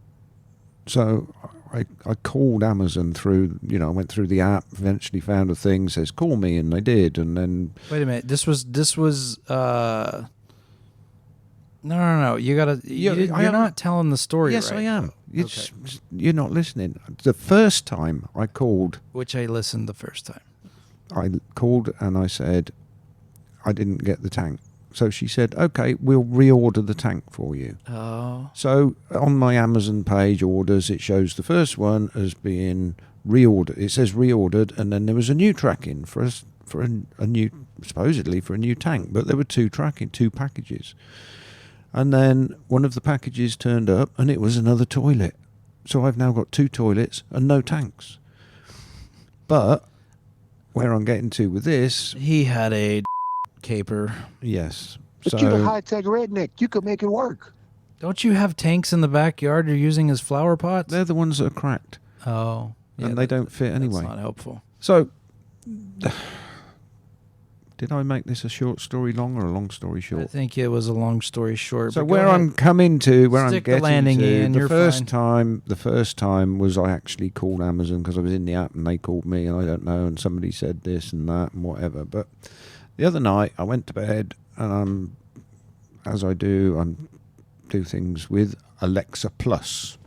So I called Amazon through, I went through the app, eventually found a thing, says call me, and they did, and then... Wait a minute. This was No. You're not telling the story. Yes, right. I am. You're not listening. The first time I called... Which I listened the first time. I called and I said, I didn't get the tank. So she said, okay, we'll reorder the tank for you. Oh. So on my Amazon page orders, it shows the first one as being reordered. It says reordered, and then there was a new tracking for a new, supposedly for a new tank, but there were two packages. And then one of the packages turned up, and it was another toilet. So I've now got two toilets and no tanks. But where I'm getting to with this... He had a caper. Yes. But you're a high-tech redneck. You could make it work. Don't you have tanks in the backyard you're using as flower pots? They're the ones that are cracked. Oh. Yeah, and they don't fit anyway. That's not helpful. So... Did I make this a short story long or a long story short? I think it was a long story short. So where I'm coming to, where Stick I'm the landing getting in, to, you're the first time was I actually called Amazon because I was in the app and they called me and I don't know, and somebody said this and that and whatever. But the other night I went to bed and as I do things with Alexa Plus,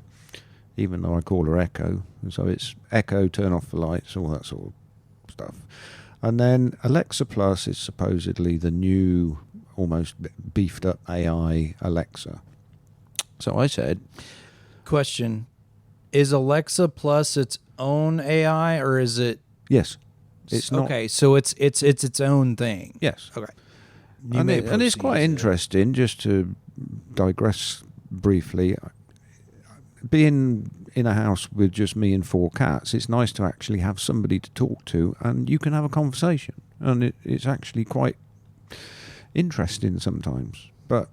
even though I call her Echo. And so it's Echo, turn off the lights, all that sort of stuff. And then Alexa Plus is supposedly the new, almost beefed up AI Alexa. So I said... Question. Is Alexa Plus its own AI or is it... Yes. It's not... Okay, so it's its own thing. Yes. Okay. And it's quite interesting, just to digress briefly, being in a house with just me and 4 cats, it's nice to actually have somebody to talk to and you can have a conversation. And it's actually quite interesting sometimes. But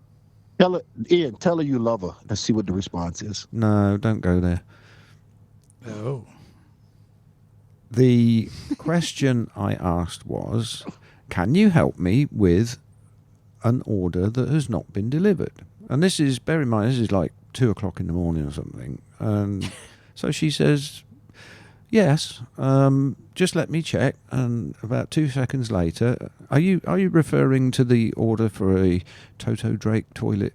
Ian, tell her you love her. Let's see what the response is. no, don't go there. Oh. The question I asked was, can you help me with an order that has not been delivered? And this is, bear in mind, this is like 2:00 in the morning or something. And so she says, yes, just let me check. And about 2 seconds later, are you referring to the order for a Toto Drake toilet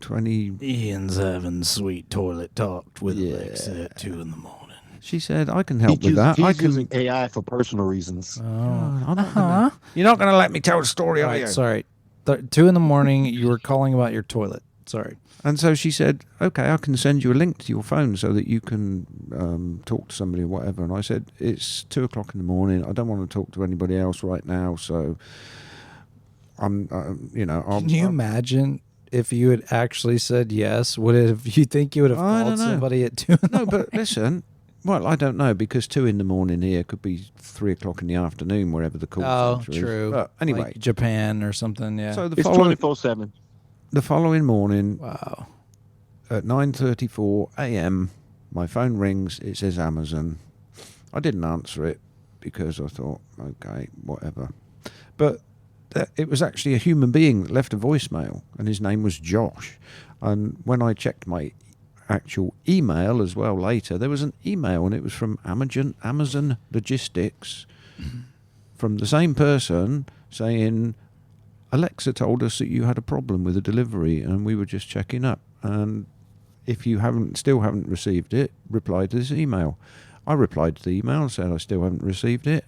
20? Ian's having sweet toilet talk with Alexa at 2 in the morning. She said, I can help with that. He's using AI for personal reasons. Oh. You're not going to let me tell the story, are you? Sorry. 2 in the morning, you were calling about your toilet. Sorry. And so she said, okay, I can send you a link to your phone so that you can talk to somebody or whatever. And I said, it's 2:00 in the morning. I don't want to talk to anybody else right now. So I'm, Can you imagine if you had actually said yes? You think you would have called somebody at 2 in the morning? No, but listen. Well, I don't know, because 2 in the morning here could be 3:00 in the afternoon, wherever the call center is. True. But anyway, like Japan or something. Yeah. So It's 24/7. The following morning, Wow. at 9:34 a.m., my phone rings. It says Amazon. I didn't answer it because I thought, okay, whatever. But it was actually a human being that left a voicemail, and his name was Josh. And when I checked my actual email as well later, there was an email, and it was from Amazon Logistics, from the same person saying, Alexa told us that you had a problem with a delivery, and we were just checking up. And if you still haven't received it, reply to this email. I replied to the email and said I still haven't received it.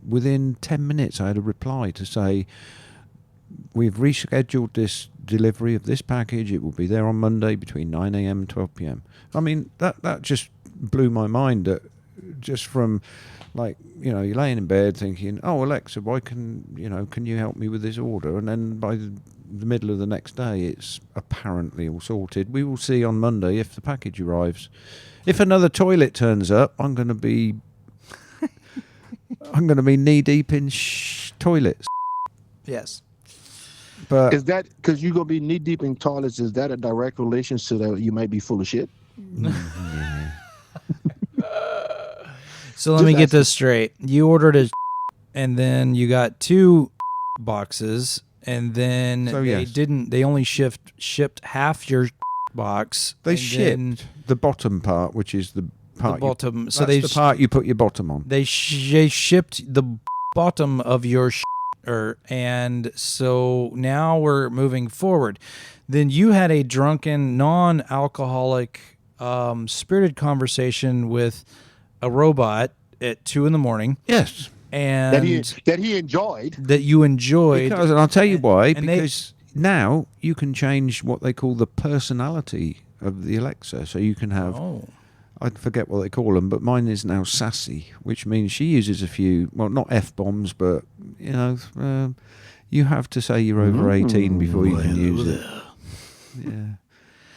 Within 10 minutes, I had a reply to say, we've rescheduled this delivery of this package. It will be there on Monday between 9 a.m. and 12 p.m. I mean, that just blew my mind. That just from, like, you're laying in bed thinking, oh, Alexa, can you help me with this order? And then by the middle of the next day, it's apparently all sorted. We will see on Monday if the package arrives. If another toilet turns up, I'm going to be knee deep in toilets. Yes. But is that because you're going to be knee deep in toilets? Is that a direct relation to that you might be full of shit? So let me get this straight. You ordered a and then you got 2 boxes, and then they only shipped half your box. They shipped the bottom part, which is the part. The bottom. That's the part you put your bottom on. They shipped the bottom of your and so now we're moving forward. Then you had a drunken, non-alcoholic, spirited conversation with a robot at 2 in the morning. Yes. And that he enjoyed. That you enjoyed. Because, and I'll tell you why, because now you can change what they call the personality of the Alexa. So you can have, I forget what they call them, but mine is now sassy, which means she uses a few, well, not F-bombs, but, you have to say you're over 18 before you can use it. Yeah.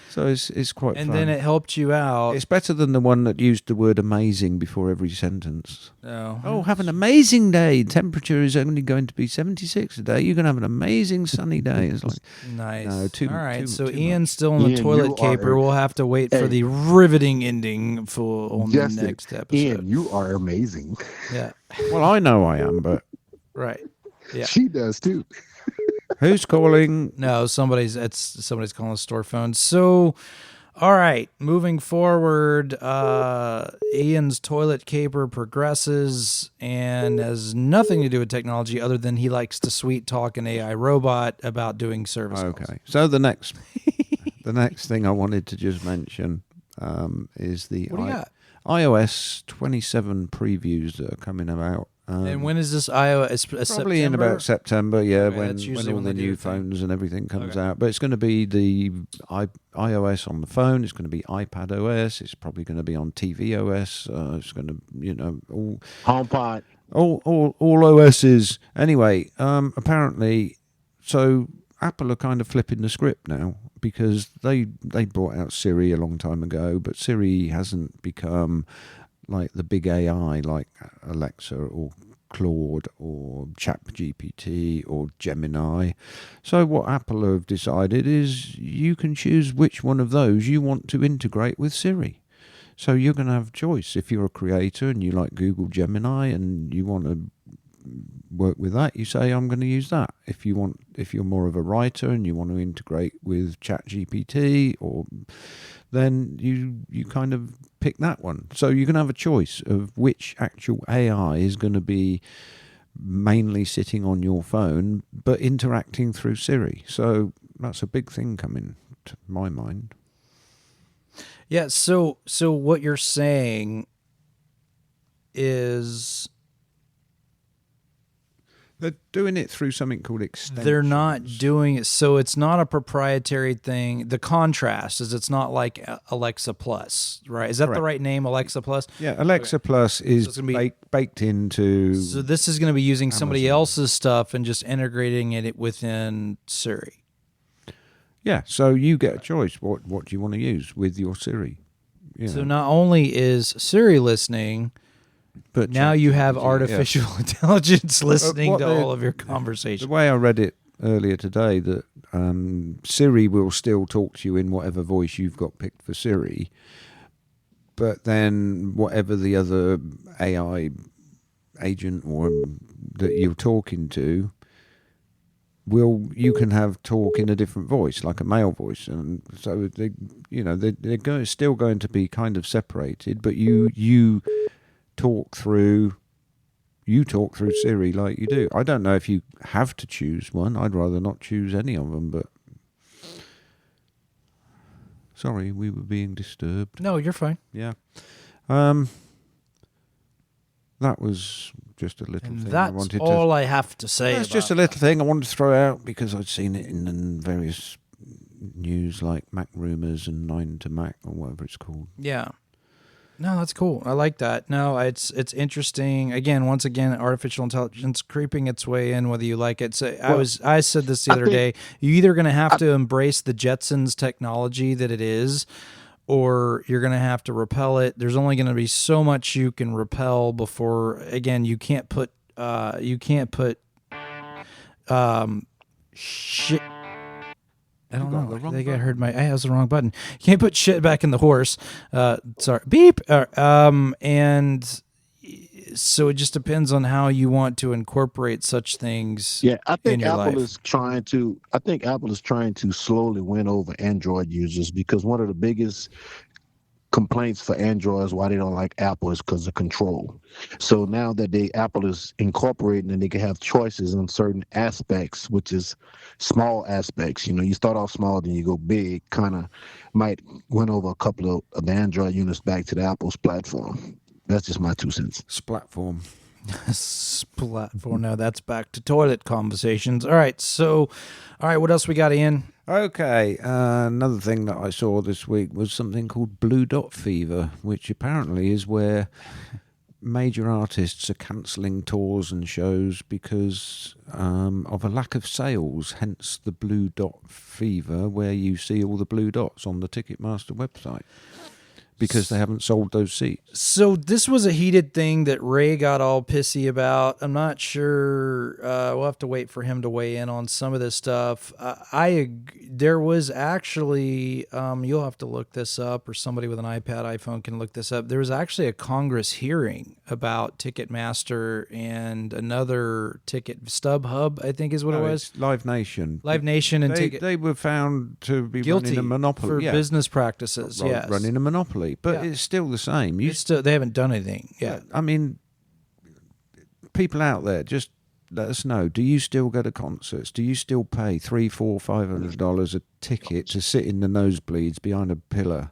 So it's quite fun. And then it helped you out. It's better than the one that used the word amazing before every sentence. Oh, have an amazing day. Temperature is only going to be 76 today. You're going to have an amazing sunny day. It's like, nice. No, all right, so too Ian's still in the toilet caper. We'll have to wait for the riveting ending on the next episode. Ian, you are amazing. Yeah. Well, I know I am, but... Right. Yeah. She does, too. Who's calling? No, somebody's calling the store phone. So, all right, moving forward, Ian's toilet caper progresses and has nothing to do with technology other than he likes to sweet talk an AI robot about doing service calls. Okay, so the next thing I wanted to just mention is the iOS 27 previews that are coming out. And when is this iOS? Probably September? in about September, yeah, Okay, when all the new phones and everything comes out. But it's going to be the iOS on the phone. It's going to be iPad OS. It's probably going to be on TV OS. It's going to, all HomePod, all OSs. Anyway, apparently, so Apple are kind of flipping the script now because they brought out Siri a long time ago, but Siri hasn't become like the big AI like Alexa or Claude or ChatGPT or Gemini. So what Apple have decided is you can choose which one of those you want to integrate with Siri. So you're going to have choice if you're a creator and you like Google Gemini and you want to work with that, you say, I'm going to use that. If you're more of a writer and you want to integrate with ChatGPT, then you kind of pick that one. So you can have a choice of which actual AI is going to be mainly sitting on your phone, but interacting through Siri. So that's a big thing coming to my mind. Yeah. So what you're saying is they're doing it through something called extensions. they're not doing it. So it's not a proprietary thing. The contrast is it's not like Alexa Plus, right? Is that the right name, Alexa Plus? Yeah, Alexa Plus is baked into... So this is going to be using somebody else's stuff and just integrating it within Siri. Yeah, so you get a choice. What do you want to use with your Siri? So not only is Siri listening... But now you have artificial intelligence listening to all of your conversations. The way I read it earlier today, that Siri will still talk to you in whatever voice you've got picked for Siri, but then whatever the other AI agent or that you're talking to, you can have talk in a different voice, like a male voice, and so they're still going to be kind of separated, but you talk through Siri like you do. I don't know if you have to choose one. I'd rather not choose any of them, but sorry, we were being disturbed. No, you're fine. Yeah. That was just a little thing I wanted to... That's all I have to say. That's just a little thing I wanted to throw out because I'd seen it in various news like Mac Rumors and 9 to Mac or whatever it's called. Yeah. No, that's cool. I like that. No, it's interesting. Once again, artificial intelligence creeping its way in, whether you like it. So I said this the other day. You're either going to have to embrace the Jetsons technology that it is, or you're going to have to repel it. There's only going to be so much you can repel before. Again, you can't put shit. I don't know. I think I heard I was the wrong button. You can't put shit back in the horse. Sorry. Beep. And so it just depends on how you want to incorporate such things. Yeah, I think Apple is trying to slowly win over Android users, because one of the biggest complaints for Android is why they don't like Apple is because of control. So now that Apple is incorporating and they can have choices in certain aspects, which is small aspects. You start off small, then you go big, kind of might win over a couple of the Android units back to the Apple's platform. That's just my 2 cents. Splatform. Splatform. No, that's back to toilet conversations. All right. What else we got, Ian? Okay, another thing that I saw this week was something called Blue Dot Fever, which apparently is where major artists are cancelling tours and shows because of a lack of sales, hence the Blue Dot Fever, where you see all the blue dots on the Ticketmaster website. Because they haven't sold those seats. So this was a heated thing that Ray got all pissy about. I'm not sure. We'll have to wait for him to weigh in on some of this stuff. There was actually, you'll have to look this up, or somebody with an iPhone can look this up. There was actually a Congress hearing about Ticketmaster and another ticket, StubHub, I think is what it was. Live Nation. Live Nation and Ticket. They were found to be guilty running a monopoly. for business practices. Yes, running a monopoly. But it's still the same. They haven't done anything. Yeah. I mean, people out there, just let us know. Do you still go to concerts? Do you still pay $300, $400, $500 a ticket to sit in the nosebleeds behind a pillar?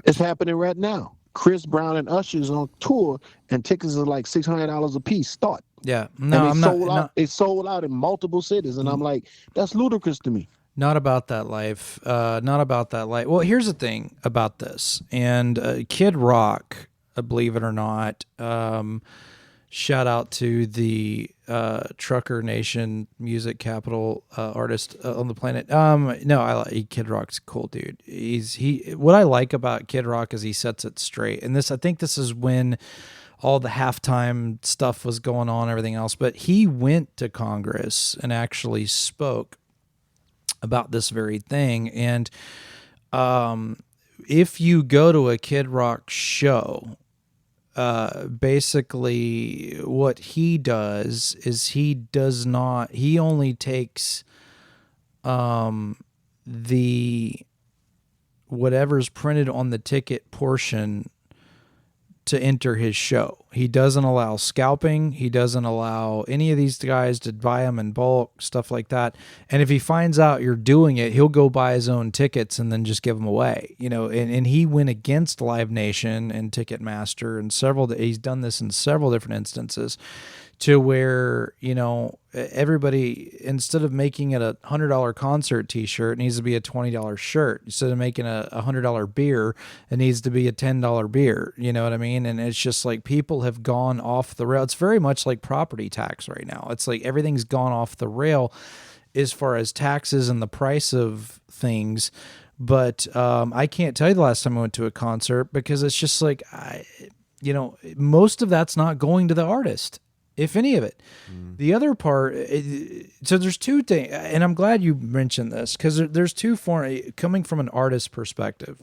It's happening right now. Chris Brown and Usher's on tour, and tickets are like $600 a piece. Start. Yeah. No, I'm not. They sold out in multiple cities, and I'm like, that's ludicrous to me. Not about that life. Not about that life. Well, here's the thing about this. And Kid Rock, believe it or not, shout out to the Trucker Nation music capital artist on the planet. Kid Rock's a cool dude. What I like about Kid Rock is he sets it straight. And I think this is when all the halftime stuff was going on, everything else. But he went to Congress and actually spoke about this very thing. And if you go to a Kid Rock show, basically what he does is he only takes the whatever's printed on the ticket portion to enter his show. He doesn't allow scalping. He doesn't allow any of these guys to buy them in bulk, stuff like that. And if he finds out you're doing it, he'll go buy his own tickets and then just give them away. And he went against Live Nation and Ticketmaster and he's done this in several different instances, to where, everybody, instead of making it a $100 concert t-shirt, it needs to be a $20 shirt. Instead of making a $100 beer, it needs to be a $10 beer. You know what I mean? And it's just like people have gone off the rail. It's very much like property tax right now. It's like everything's gone off the rail as far as taxes and the price of things. But I can't tell you the last time I went to a concert, because it's just like, most of that's not going to the artist, if any of it. The other part, so there's two things, and I'm glad you mentioned this, because there's two coming from an artist perspective.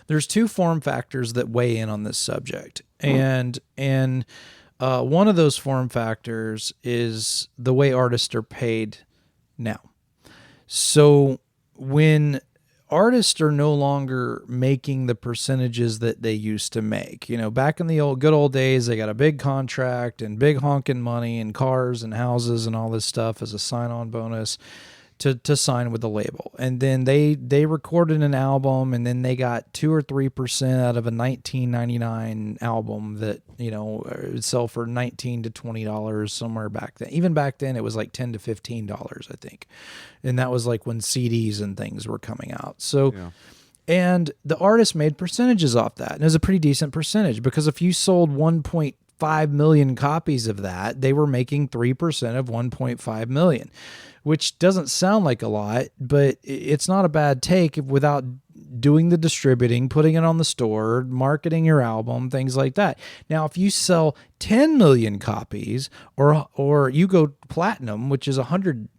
There's two form factors that weigh in on this subject, and one of those form factors is the way artists are paid now. So when artists are no longer making the percentages that they used to make. Back in the good old days, they got a big contract and big honking money and cars and houses and all this stuff as a sign-on bonus to sign with the label. And then they recorded an album, and then they got 2 or 3% out of a $19.99 album that, would sell for $19 to $20 somewhere back then. Even back then, it was like $10 to $15, I think. And that was like when CDs and things were coming out. So, yeah. And the artist made percentages off that. And it was a pretty decent percentage, because if you sold 1.5 million copies of that, they were making 3% of 1.5 million. Which doesn't sound like a lot, but it's not a bad take without doing the distributing, putting it on the store, marketing your album, things like that. Now, if you sell 10 million copies, or you go platinum, which is 100,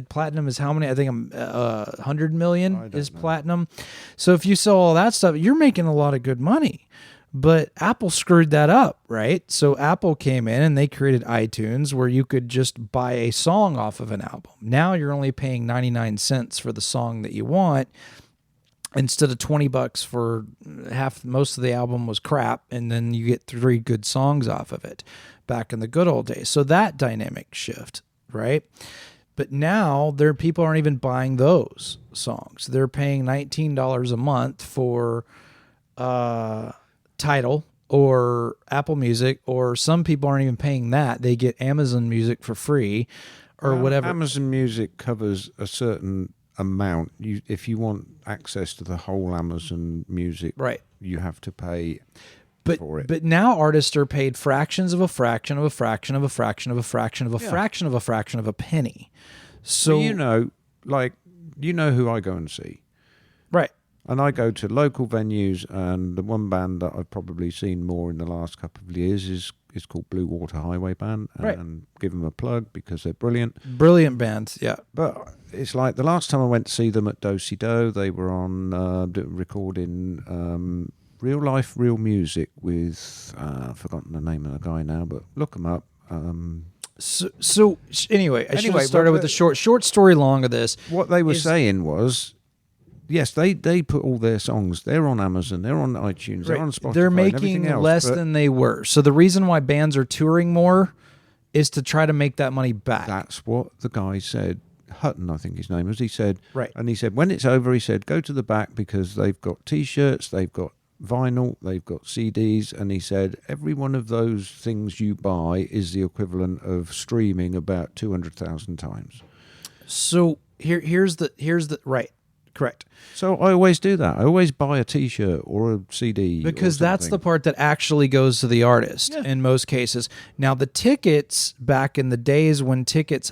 platinum is how many? I think 100 million is platinum. So if you sell all that stuff, you're making a lot of good money. But Apple screwed that up, right? So Apple came in and they created iTunes, where you could just buy a song off of an album. Now you're only paying 99 cents for the song that you want, instead of $20 for most of the album was crap, and then you get 3 good songs off of it back in the good old days. So that dynamic shift, right? But now people aren't even buying those songs. They're paying $19 a month for Tidal or Apple Music, or some people aren't even paying that. They get Amazon Music for free or whatever. Amazon Music covers a certain amount. If you want access to the whole Amazon Music, right, you have to pay for it. But now artists are paid fractions of a fraction of a fraction of a fraction of a fraction of a fraction of a fraction of a penny. So well, who I go and see. Right. And I go to local venues, and the one band that I've probably seen more in the last couple of years is called Blue Water Highway Band, and give them a plug because they're brilliant. Brilliant bands, yeah. But it's like the last time I went to see them at Do-Si Do, they were on recording Real Life, Real Music with, I've forgotten the name of the guy now, but look them up. So anyway, I should have started with the short story long of this. What they were saying was, yes, they put all their songs. They're on Amazon. They're on iTunes. Right. They're on Spotify. They're making less than they were. So the reason why bands are touring more is to try to make that money back. That's what the guy said. Hutton, I think his name was. He said, right. And he said, when it's over, he said, go to the back, because they've got T-shirts, they've got vinyl, they've got CDs, and he said every one of those things you buy is the equivalent of streaming about 200,000 times. So here's the right. Correct. So I always do that. I always buy a T-shirt or a CD. Because that's the part that actually goes to the artist in most cases. Now, the tickets, back in the days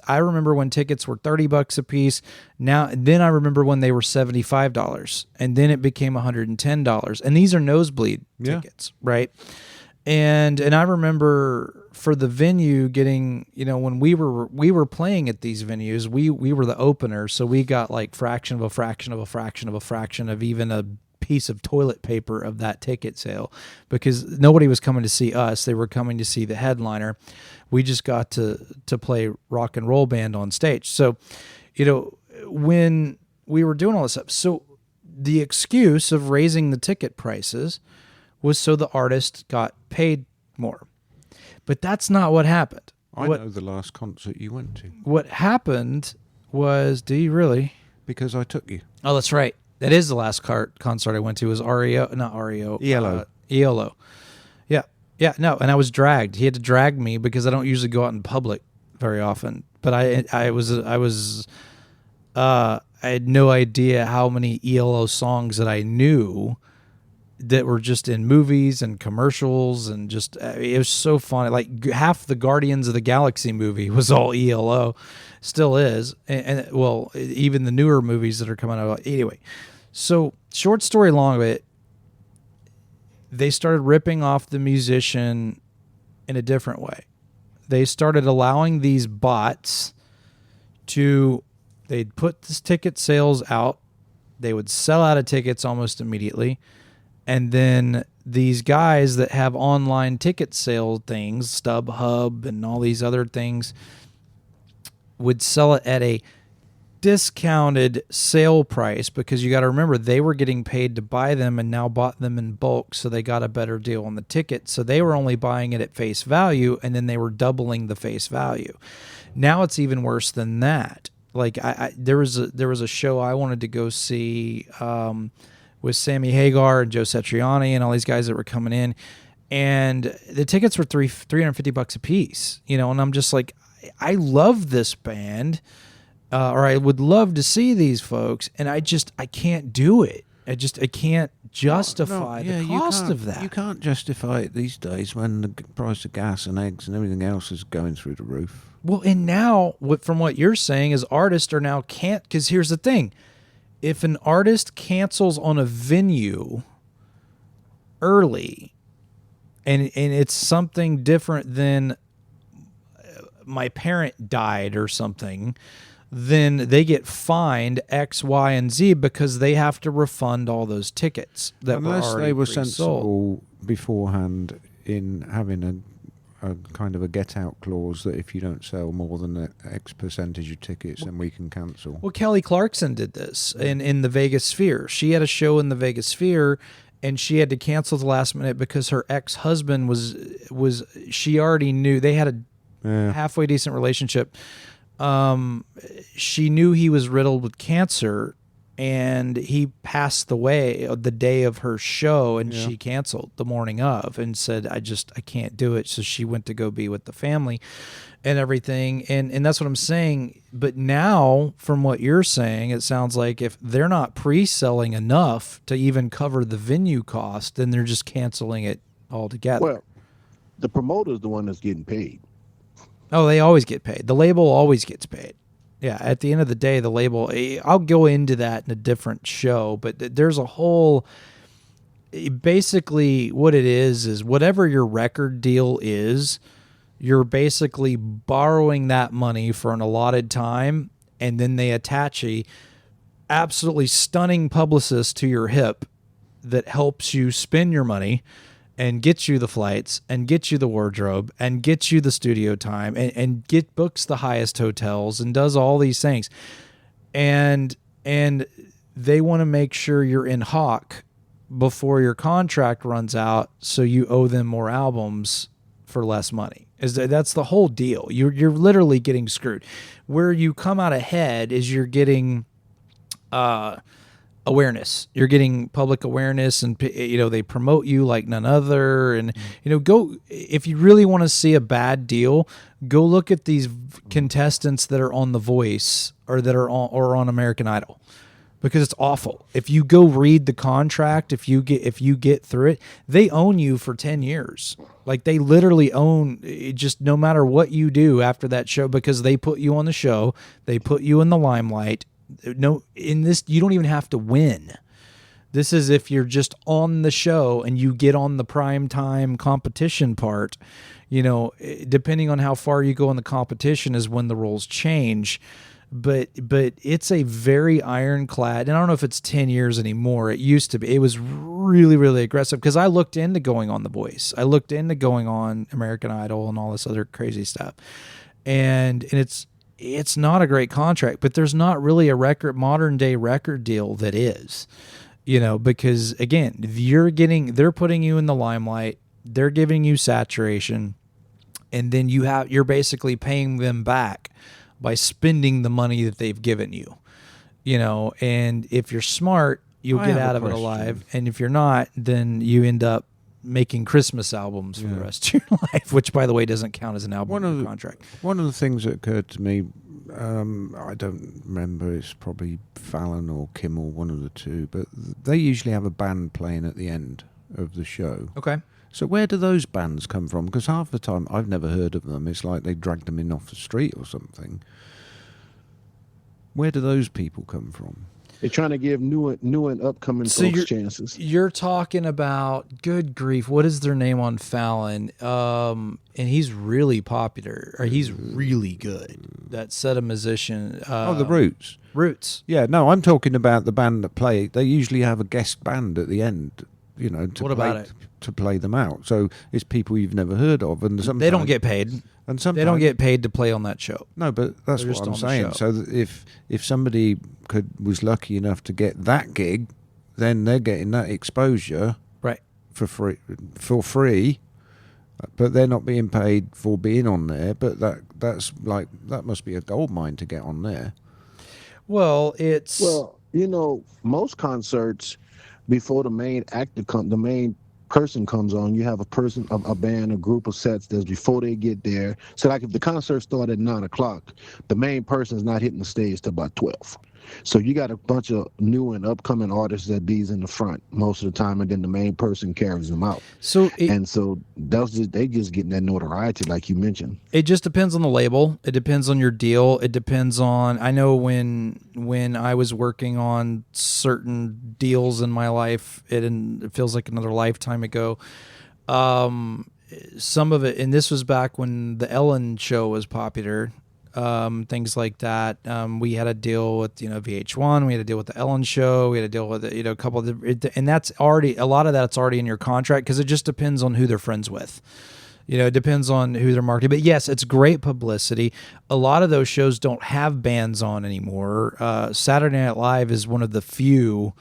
I remember when tickets were $30 a piece. Then I remember when they were $75, and then it became $110. And these are nosebleed tickets, right? And I remember for the venue getting, when we were playing at these venues, we were the opener, so we got like fraction of a fraction of a fraction of a fraction of even a piece of toilet paper of that ticket sale, because nobody was coming to see us. They were coming to see the headliner. We just got to play rock and roll band on stage. So, when we were doing all this stuff, so the excuse of raising the ticket prices was so the artist got paid more. But that's not what happened. I know the last concert you went to. What happened was, do you really? Because I took you. Oh, that's right. That is the last concert I went to, was not REO. ELO. ELO. Yeah. Yeah, no, and I was dragged. He had to drag me because I don't usually go out in public very often. But I had no idea how many ELO songs that I knew that were just in movies and commercials, and just it was so funny. Like half the Guardians of the Galaxy movie was all ELO, still is, and well, even the newer movies that are coming out. Anyway, so short story long of it, they started ripping off the musician in a different way. They started allowing these bots they'd put this ticket sales out, they would sell out of tickets almost immediately. And then these guys that have online ticket sale things, StubHub and all these other things, would sell it at a discounted sale price, because you got to remember they were getting paid to buy them and now bought them in bulk, so they got a better deal on the ticket. So they were only buying it at face value, and then they were doubling the face value. Now it's even worse than that. Like there was a show I wanted to go see with Sammy Hagar and Joe Satriani and all these guys that were coming in, and the tickets were $350 a piece, and I'm just like, I love this band, or I would love to see these folks, and I can't do it. I can't justify the cost of that. You can't justify it these days when the price of gas and eggs and everything else is going through the roof. Well, and now, from what you're saying, is artists are now can't, because here's the thing. If an artist cancels on a venue early, and it's something different than my parent died or something, then they get fined X, Y, and Z because they have to refund all those tickets that were already they were pre-sold. sensible beforehand in having a kind of a get-out clause that if you don't sell more than X percentage of tickets, then we can cancel. Well, Kelly Clarkson did this in the Vegas Sphere. She had a show in the Vegas Sphere, and she had to cancel the last minute because her ex-husband was she already knew they had a halfway decent relationship. She knew he was riddled with cancer, and he passed away the day of her show, and she canceled the morning of and said, I can't do it. So she went to go be with the family and everything. And that's what I'm saying. But now, from what you're saying, it sounds like if they're not pre-selling enough to even cover the venue cost, then they're just canceling it altogether. Well, the promoter's the one that's getting paid. Oh, they always get paid. The label always gets paid. Yeah, at the end of the day, the label, I'll go into that in a different show, but there's a whole, basically what it is whatever your record deal is, you're basically borrowing that money for an allotted time, and then they attach a absolutely stunning publicist to your hip that helps you spend your money and gets you the flights and gets you the wardrobe and gets you the studio time and books the highest hotels and does all these things. And they want to make sure you're in hock before your contract runs out, so you owe them more albums for less money. That's the whole deal. You're literally getting screwed. Where you come out ahead is you're getting awareness. You're getting public awareness, and they promote you like none other. And go, if you really want to see a bad deal, go look at these contestants that are on The Voice or that are on American Idol, because it's awful. If you go read the contract, if you get through it, they own you for 10 years. Like, they literally own just no matter what you do after that show, because they put you on the show, they put you in the limelight. No, in this, you don't even have to win. This is if you're just on the show and you get on the prime time competition part, depending on how far you go in the competition is when the rules change. but it's a very ironclad, and I don't know if it's 10 years anymore. It used to be. It was really, really aggressive because I looked into going on The Voice. I looked into going on American Idol and all this other crazy stuff. And it's not a great contract, but there's not really a modern day record deal that is, because again, they're putting you in the limelight, they're giving you saturation, and then you're basically paying them back by spending the money that they've given you, and if you're smart, you'll get out of it alive. And if you're not, then you end up making Christmas albums for the rest of your life, which, by the way, doesn't count as an album contract. One of the things that occurred to me, I don't remember, it's probably Fallon or Kimmel, one of the two, but they usually have a band playing at the end of the show. Okay. So where do those bands come from? Because half the time I've never heard of them. It's like they dragged them in off the street or something. Where do those people come from? They're trying to give new and upcoming folks chances. You're talking about, good grief, what is their name on Fallon? And he's really popular, or he's really good. That set of musician. The Roots. Roots. Yeah, no, I'm talking about the band that play. They usually have a guest band at the end, to play them out. So it's people you've never heard of, and they don't get paid. And sometimes they don't get paid to play on that show. No, but that's They're what I'm saying. So that if somebody was lucky enough to get that gig, then they're getting that exposure right for free, but they're not being paid for being on there. But that must be a gold mine to get on there. Well, most concerts, before the main actor the main person comes on, you have a band, a group of sets that's before they get there. So like if the concert started at 9:00, the main person is not hitting the stage till about 12. So you got a bunch of new and upcoming artists that bees in the front most of the time, and then the main person carries them out. So they just getting that notoriety, like you mentioned. It just depends on the label. It depends on your deal. It depends on. I know when I was working on certain deals in my life, it feels like another lifetime ago. Some of it, and this was back when the Ellen show was popular. Things like that. We had a deal with VH1. We had a deal with the Ellen show. We had a deal with a couple of and that's already, a lot of that's already in your contract, because it just depends on who they're friends with. It depends on who they're marketing. But yes, it's great publicity. A lot of those shows don't have bands on anymore. Saturday Night Live is one of the few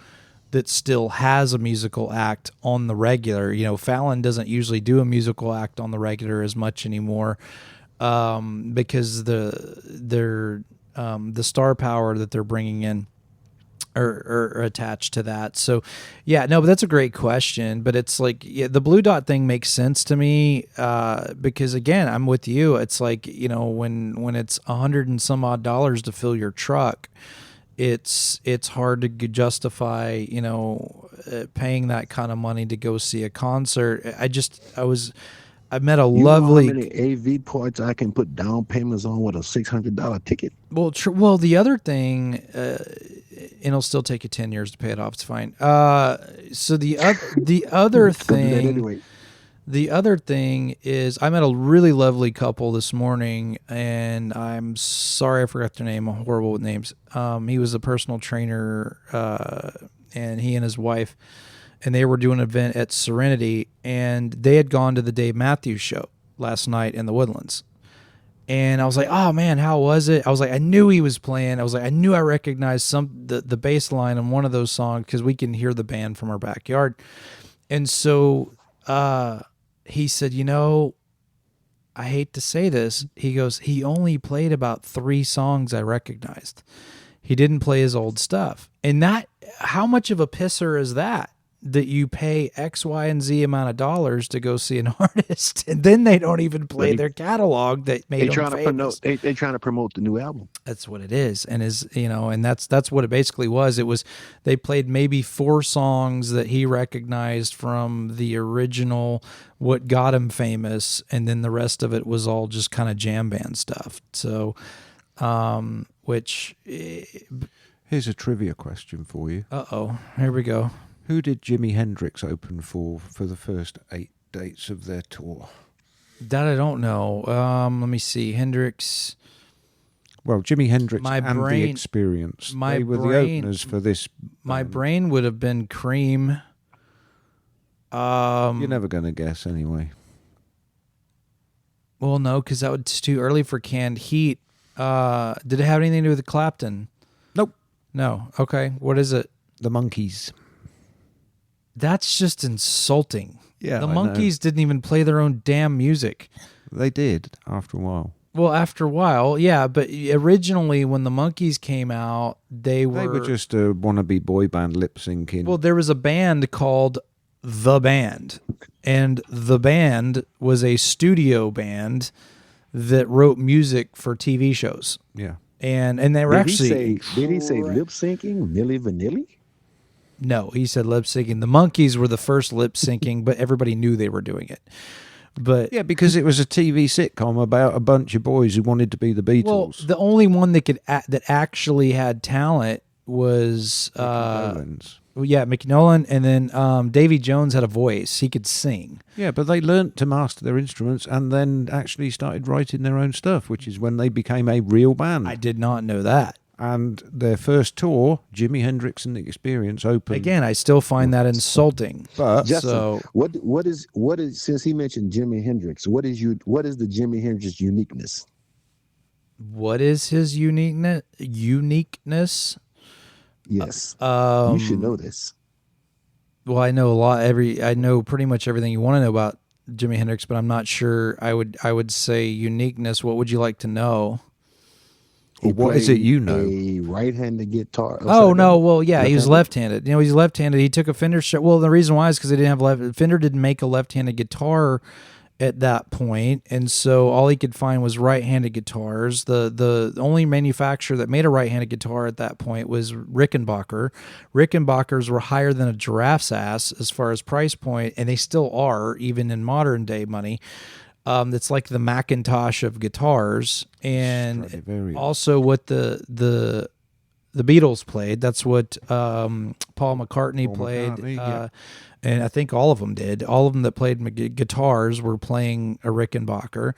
that still has a musical act on the regular. Fallon doesn't usually do a musical act on the regular as much anymore. Because the star power that they're bringing in are attached to that. So yeah, no, but that's a great question. But it's like, the Blue Dot thing makes sense to me, because again, I'm with you. It's like, when it's $100 and some odd to fill your truck, it's hard to justify, paying that kind of money to go see a concert. I met a lovely. Know how many AV parts I can put down payments on with a $600 ticket? Well, the other thing, and it'll still take you 10 years to pay it off. It's fine. So the other thing, anyway. The other thing is, I met a really lovely couple this morning, and I'm sorry I forgot their name. I'm horrible with names. He was a personal trainer, and he and his wife. And they were doing an event at Serenity, and they had gone to the Dave Matthews show last night in the Woodlands. And I was like, oh man, how was it? I was like, I knew he was playing. I was like, I knew I recognized the bass line on one of those songs, because we can hear the band from our backyard. And so he said, I hate to say this. He goes, he only played about 3 songs I recognized. He didn't play his old stuff. And that, how much of a pisser is that you pay X, Y, and Z amount of dollars to go see an artist, and then they don't even play their catalog that made them famous. They're trying to promote the new album. That's what it is, and and that's what it basically was. It was, they played maybe 4 songs that he recognized from the original, what got him famous, and then the rest of it was all just kind of jam band stuff. So, which here's a trivia question for you. Here we go. Who did Jimi Hendrix open for the first 8 dates of their tour? That I don't know. Let me see. Hendrix. Well, Jimi Hendrix My and brain- The Experience. my They were the brain- openers for this. My band. brain would have been Cream. You're never going to guess anyway. Well, no, because that was too early for Canned Heat. Did it have anything to do with Clapton? Nope. No. Okay. What is it? The Monkees. That's just insulting. Yeah, The I know. Monkees didn't even play their own damn music. They did after a while. Well, after a while, yeah, but originally when the Monkees came out, they were just a wannabe boy band lip syncing. well, there was a band called The Band, and The Band was a studio band that wrote music for TV shows, yeah. and they were Did actually he say lip syncing, Milli Vanilli? no, he said lip syncing. The Monkees were the first lip syncing, but everybody knew they were doing it. But Yeah, because it was a TV sitcom about a bunch of boys who wanted to be the Beatles. well, the only one that could that actually had talent was Valens. Mickey Nolan, and then Davy Jones had a voice; he could sing. Yeah, but they learnt to master their instruments and then actually started writing their own stuff, which is when they became a real band. I did not know that. And their first tour, Jimi Hendrix and The Experience, opened. Again, I still find that insulting. But Justin, So- what is since he mentioned Jimi Hendrix, what is the Jimi Hendrix uniqueness? What is his uniqueness? Yes. You should know this. Well, I know I know pretty much everything you want to know about Jimi Hendrix, but I'm not sure. I would say uniqueness. What would you like to know? He what is it played you know? A right-handed guitar. Oh upside no, down. well yeah, he was Left-handed? left-handed. He's left-handed. He took a Fender shot. Well, the reason why is because they didn't have Fender didn't make a left-handed guitar at that point, and so all he could find was right-handed guitars. The only manufacturer that made a right-handed guitar at that point was Rickenbacker. Rickenbackers were higher than a giraffe's ass as far as price point, and they still are even in modern day money. It's like the Macintosh of guitars, and Stradivarius. also what the Beatles played. That's what Paul McCartney played, McCartney, yeah. and I think all of them did. All of them that played guitars were playing a Rickenbacker.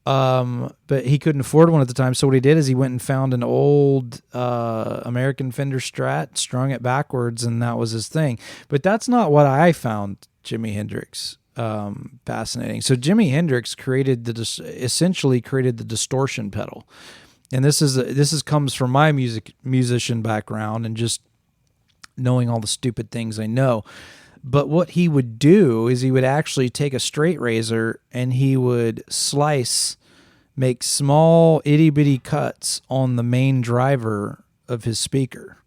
But he couldn't afford one at the time, so what he did is he went and found an old American Fender Strat, strung it backwards, and that was his thing. But that's not what I found Jimi Hendrix fascinating. So Jimi Hendrix essentially created the distortion pedal, and this comes from my musician background and just knowing all the stupid things I know. But what he would do is he would actually take a straight razor and he would make small itty bitty cuts on the main driver of his speaker.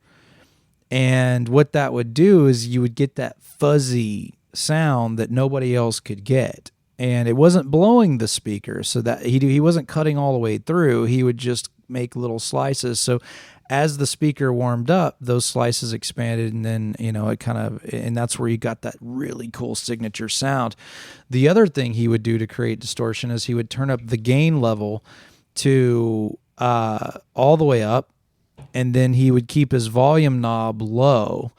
And what that would do is you would get that fuzzy sound that nobody else could get. And it wasn't blowing the speaker, so that he wasn't cutting all the way through. He would just make little slices. So as the speaker warmed up, those slices expanded, and then, and that's where you got that really cool signature sound. The other thing he would do to create distortion is he would turn up the gain level to all the way up, and then he would keep his volume knob low,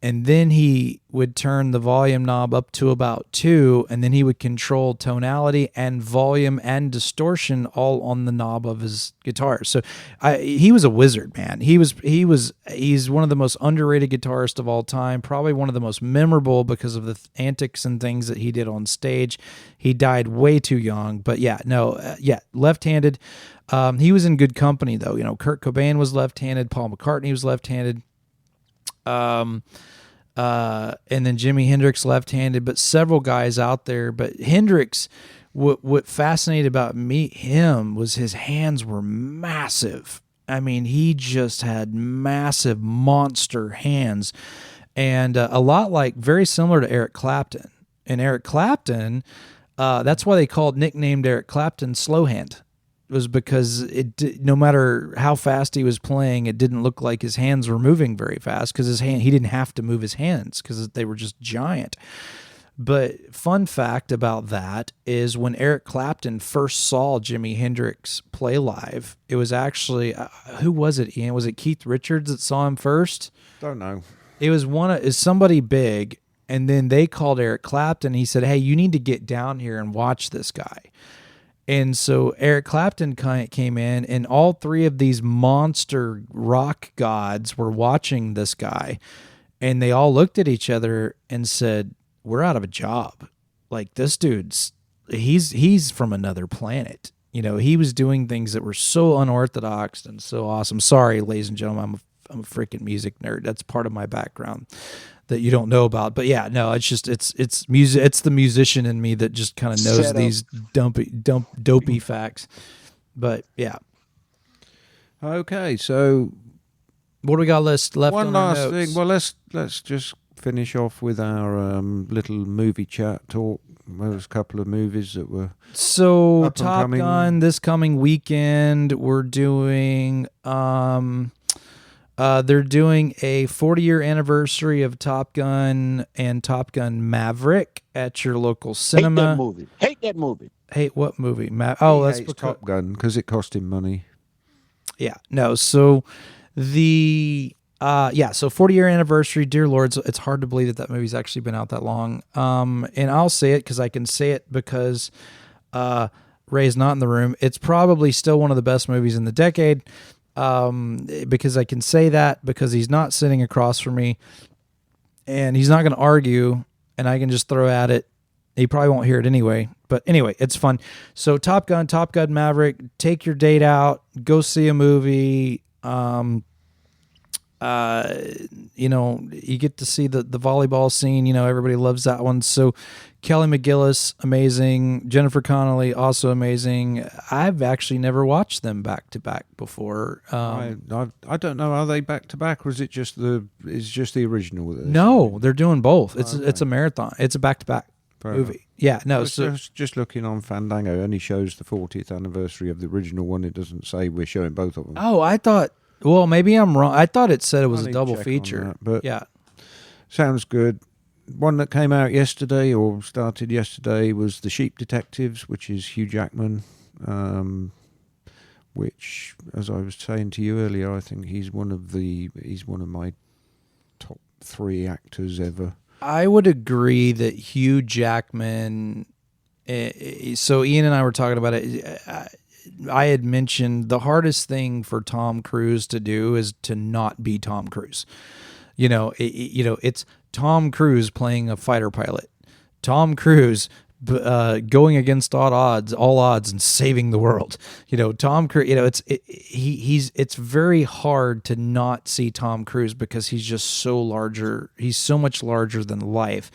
and then he would turn the volume knob up to about 2, and then he would control tonality and volume and distortion all on the knob of his guitar. So he was a wizard, man. He's one of the most underrated guitarists of all time, probably one of the most memorable because of the antics and things that he did on stage. He died way too young, but left-handed. He was in good company though. Kurt Cobain was left-handed, Paul McCartney was left-handed. And then Jimi Hendrix left-handed, but several guys out there. But Hendrix, what fascinated about him was his hands were massive. I mean, he just had massive monster hands, and a lot very similar to Eric Clapton. And Eric Clapton, that's why nicknamed Eric Clapton Slow Hand. Was because no matter how fast he was playing, it didn't look like his hands were moving very fast because he didn't have to move his hands because they were just giant. But fun fact about that is when Eric Clapton first saw Jimi Hendrix play live, it was actually who was it, Ian? Was it Keith Richards that saw him first? Don't know. It was somebody big, and then they called Eric Clapton. He said, "Hey, you need to get down here and watch this guy." And so Eric Clapton came in, and all three of these monster rock gods were watching this guy, and they all looked at each other and said, "We're out of a job. Like, this dude's he's from another planet." You know, he was doing things that were so unorthodox and so awesome. Sorry, ladies and gentlemen, I'm a freaking music nerd. That's part of my background that you don't know about. But yeah, no, it's just it's music. It's the musician in me that just kind of knows these dopey facts. But yeah. Okay, so what do we got left one on our last notes? thing. Well, let's just finish off with our little movie chat talk. There was a couple of movies that were so up and Top coming. Gun this coming weekend. We're doing they're doing a 40-year anniversary of Top Gun and Top Gun Maverick at your local cinema. Hate that movie. Hate what movie? He that's hates Top Gun because it cost him money. Yeah, no. So the so 40-year anniversary. Dear Lord, it's hard to believe that movie's actually been out that long. And I'll say it because I can say it because Ray's not in the room. It's probably still one of the best movies in the decade. Because I can say that because he's not sitting across from me, and he's not going to argue, and I can just throw at it. He probably won't hear it anyway. But anyway, it's fun. So Top Gun Maverick, take your date out, go see a movie. You get to see the volleyball scene. You know, everybody loves that one. So Kelly McGillis, amazing. Jennifer Connelly, also amazing. I've actually never watched them back to back before. I don't know. Are they back to back, or is it just the original? No, they're doing both. It's a marathon. It's a back to back movie. Yeah, no. I was just looking on Fandango, only shows the 40th anniversary of the original one. It doesn't say we're showing both of them. Oh, I thought. Well, maybe I'm wrong. I thought it said it was a double feature. That, but yeah, sounds good. One that came out yesterday or started yesterday was The Sheep Detectives, which is Hugh Jackman. Which, as I was saying to you earlier, I think he's one of my top 3 actors ever. I would agree that Hugh Jackman. So Ian and I were talking about it. I had mentioned the hardest thing for Tom Cruise to do is to not be Tom Cruise. It's Tom Cruise playing a fighter pilot. Tom Cruise going against all odds and saving the world. Tom Cruise, it's very hard to not see Tom Cruise because he's just so larger. He's so much larger than life.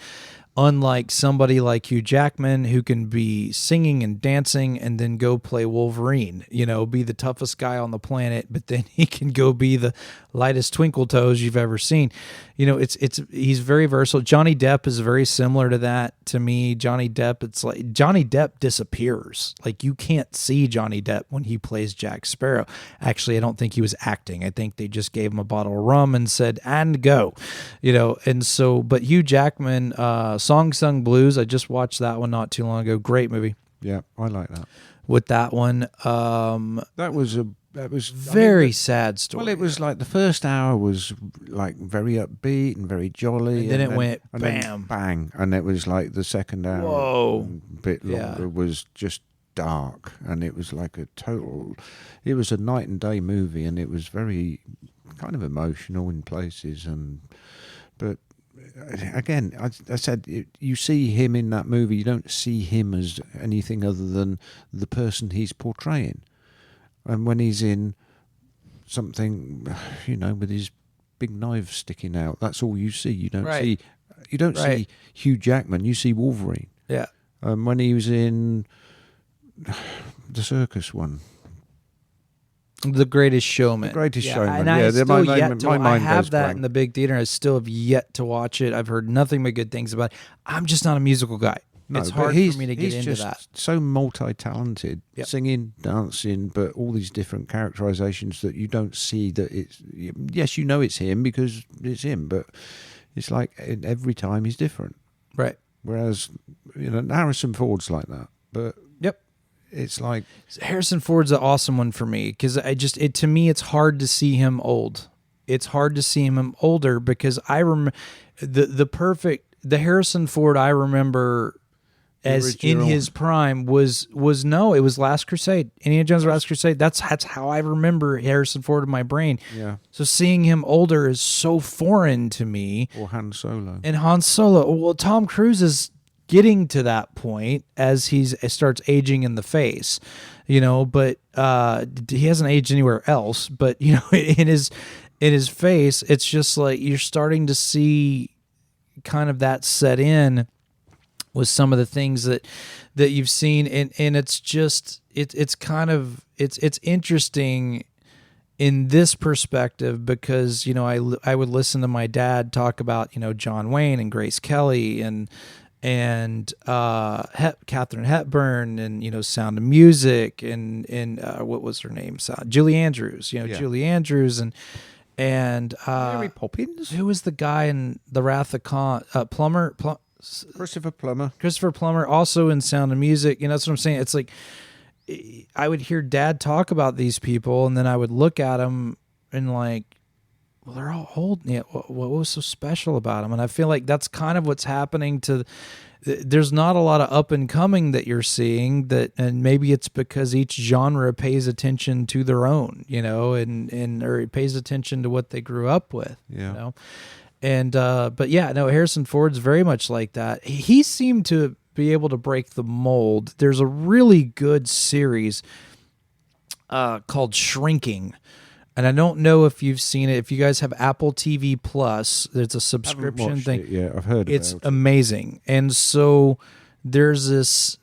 Unlike somebody like Hugh Jackman, who can be singing and dancing and then go play Wolverine, be the toughest guy on the planet, but then he can go be the lightest twinkle toes you've ever seen. He's very versatile. Johnny Depp is very similar to that to me. Johnny Depp, it's like Johnny Depp disappears. Like, you can't see Johnny Depp when he plays Jack Sparrow. Actually, I don't think he was acting. I think they just gave him a bottle of rum and said, and go, and so, but Hugh Jackman, Song Sung Blues, I just watched that one not too long ago. Great movie. Yeah, I like that. With that one, that was very sad story. Well, it was like the first hour was like very upbeat and very jolly, and then it went bam, bang, and it was like the second hour, whoa, a bit longer, was just dark, and it was like it was a night and day movie, and it was very kind of emotional in places, but. Again, I said, you see him in that movie, you don't see him as anything other than the person he's portraying. And when he's in something, with his big knife sticking out, that's all you see. You don't see Hugh Jackman, you see Wolverine. Yeah. When he was in the circus one. The Greatest Showman. The Greatest Showman. And I have that in the big theater. I still have yet to watch it. I've heard nothing but good things about it. I'm just not a musical guy. No, it's hard for me to get into that. So multi-talented, singing, dancing, but all these different characterizations that you don't see that it's... Yes, it's him because it's him, but it's like every time he's different. Right. Whereas, Harrison Ford's like that, but... It's like Harrison Ford's an awesome one for me because to me it's hard to see him old. It's hard to see him older because I remember the Harrison Ford I remember as in his prime was no, it was Last Crusade. Indiana Jones Last Crusade. That's how I remember Harrison Ford in my brain. Yeah. So seeing him older is so foreign to me. Or Han Solo. And Han Solo. Well, Tom Cruise is getting to that point as he starts aging in the face, but he hasn't aged anywhere else. But in his face, it's just like you're starting to see kind of that set in with some of the things that you've seen, and it's just it's kind of it's interesting in this perspective because I would listen to my dad talk about John Wayne and Grace Kelly and Katharine Hepburn and Sound of Music and what was her name? Julie Andrews. Julie Andrews and Mary Poppins. Who was the guy in The Wrath of Khan? Plummer. Christopher Plummer, also in Sound of Music. That's what I'm saying. It's like I would hear Dad talk about these people, and then I would look at them and like, well, they're all old. Yeah, what was so special about them? And I feel like that's kind of what's happening to. There's not a lot of up and coming that you're seeing and maybe it's because each genre pays attention to their own, and or it pays attention to what they grew up with, And but yeah, no, Harrison Ford's very much like that. He seemed to be able to break the mold. There's a really good series called Shrinking. And I don't know if you've seen it. If you guys have Apple TV Plus, there's a subscription thing. Yeah, I've heard it's about it. It's amazing. And so there's this,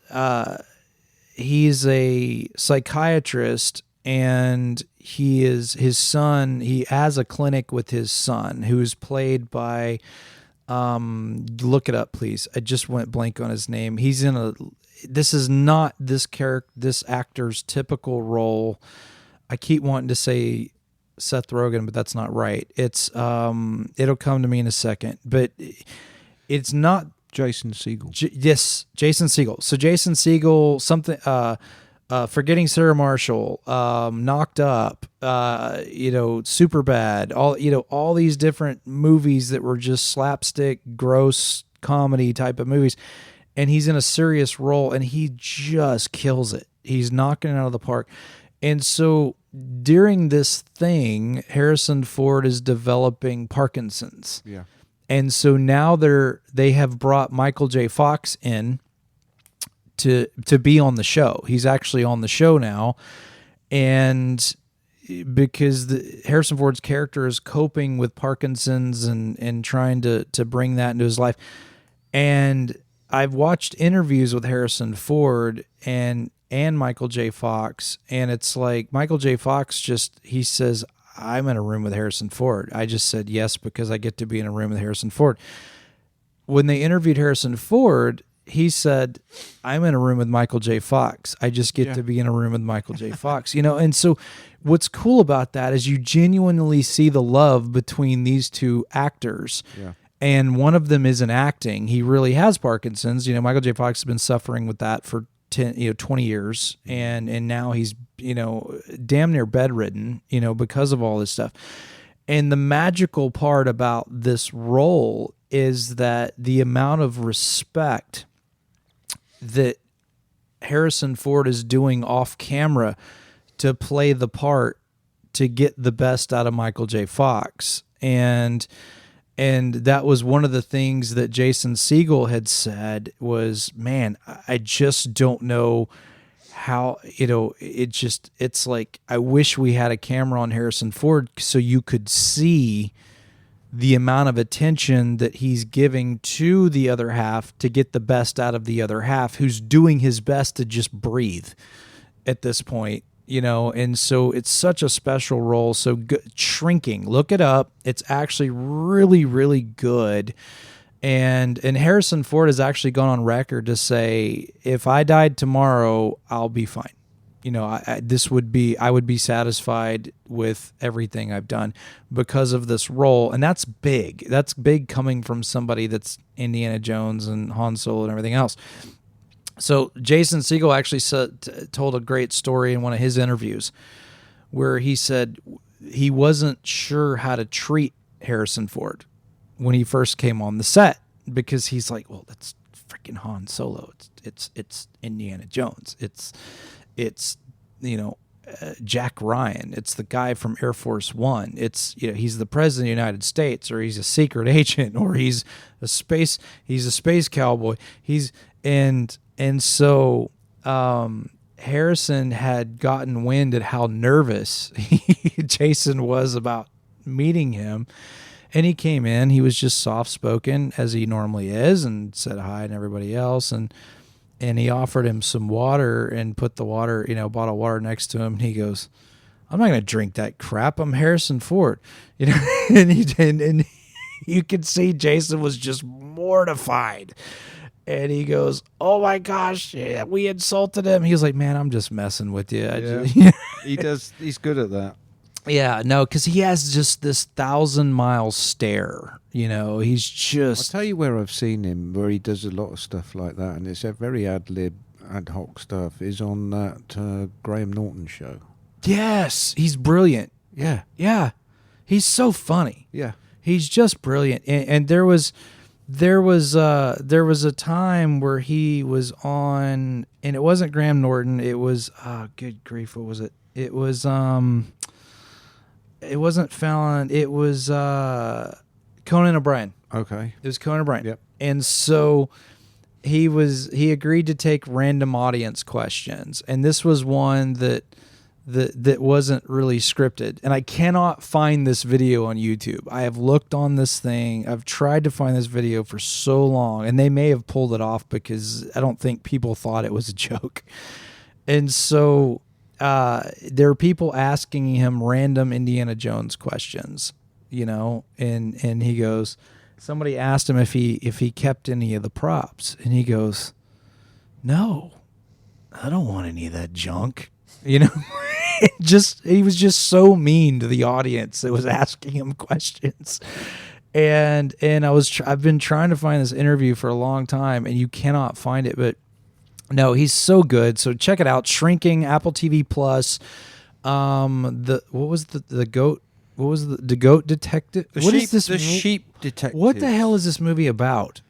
he's a psychiatrist and his son, he has a clinic with his son who's played by, look it up, please. I just went blank on his name. He's this is not this actor's typical role. I keep wanting to say Seth Rogen, but that's not right. It's it'll come to me in a second, but it's not Jason Segel. Yes, Jason Segel. So Jason Segel, something Forgetting Sarah Marshall, Knocked Up, Superbad, all these different movies that were just slapstick, gross comedy type of movies, and he's in a serious role and he just kills it. He's knocking it out of the park. And so during this thing, Harrison Ford is developing Parkinson's. Yeah. And so now they have brought Michael J. Fox in to be on the show. He's actually on the show now. And because Harrison Ford's character is coping with Parkinson's and trying to bring that into his life. And I've watched interviews with Harrison Ford and Michael J. Fox, and it's like Michael J. Fox he says, I'm in a room with Harrison Ford. I just said yes because I get to be in a room with Harrison Ford. When they interviewed Harrison Ford, he said, I'm in a room with Michael J. Fox. I just get to be in a room with Michael J. Fox. And so what's cool about that is you genuinely see the love between these two actors. Yeah. And one of them isn't acting. He really has Parkinson's. Michael J. Fox has been suffering with that for 20 years, and now he's damn near bedridden, because of all this stuff. And the magical part about this role is that the amount of respect that Harrison Ford is doing off camera to play the part to get the best out of Michael J. Fox. And that was one of the things that Jason Segel had said was, man, I just don't know how, it's like, I wish we had a camera on Harrison Ford so you could see the amount of attention that he's giving to the other half to get the best out of the other half, who's doing his best to just breathe at this point. And so it's such a special role. So Shrinking, look it up. It's actually really, really good. And Harrison Ford has actually gone on record to say, if I died tomorrow, I'll be fine. I would be satisfied with everything I've done because of this role. And that's big. That's big coming from somebody that's Indiana Jones and Han Solo and everything else. So Jason Segel actually told a great story in one of his interviews where he said he wasn't sure how to treat Harrison Ford when he first came on the set because he's like, well, that's freaking Han Solo. It's Indiana Jones. It's Jack Ryan. It's the guy from Air Force One. It's he's the president of the United States, or he's a secret agent, or he's a space cowboy. So Harrison had gotten wind at how nervous Jason was about meeting him, and he came in. He was just soft spoken as he normally is, and said hi to everybody else, and he offered him some water and put the water, bottle of water next to him. And he goes, "I'm not going to drink that crap. I'm Harrison Ford." And you could see Jason was just mortified. And he goes, "Oh my gosh, we insulted him." He was like, "Man, I'm just messing with you." He does. He's good at that. Yeah, no, because he has just this 1,000-mile stare. He's just. I'll tell you where I've seen him, where he does a lot of stuff like that, and it's a very ad hoc stuff, is on that Graham Norton show. Yes, he's brilliant. Yeah. Yeah, he's so funny. Yeah. He's just brilliant. And there was a time where he was on, and it wasn't Graham Norton. It was good grief, what was it? It was it wasn't Fallon. It was Conan O'Brien. Okay. It was Conan O'Brien. Yep. And so he agreed to take random audience questions, and this was one that wasn't really scripted. And I cannot find this video on YouTube. I have looked on this thing. I've tried to find this video for so long, and they may have pulled it off because I don't think people thought it was a joke. And so there are people asking him random Indiana Jones questions, and he goes, somebody asked him if he kept any of the props, and he goes, "No, I don't want any of that junk." He was just so mean to the audience that was asking him questions. And I've been trying to find this interview for a long time, and you cannot find it, but no, he's so good. So check it out. Shrinking, Apple TV Plus. The Goat Detective? The Sheep Detective. What the hell is this movie about?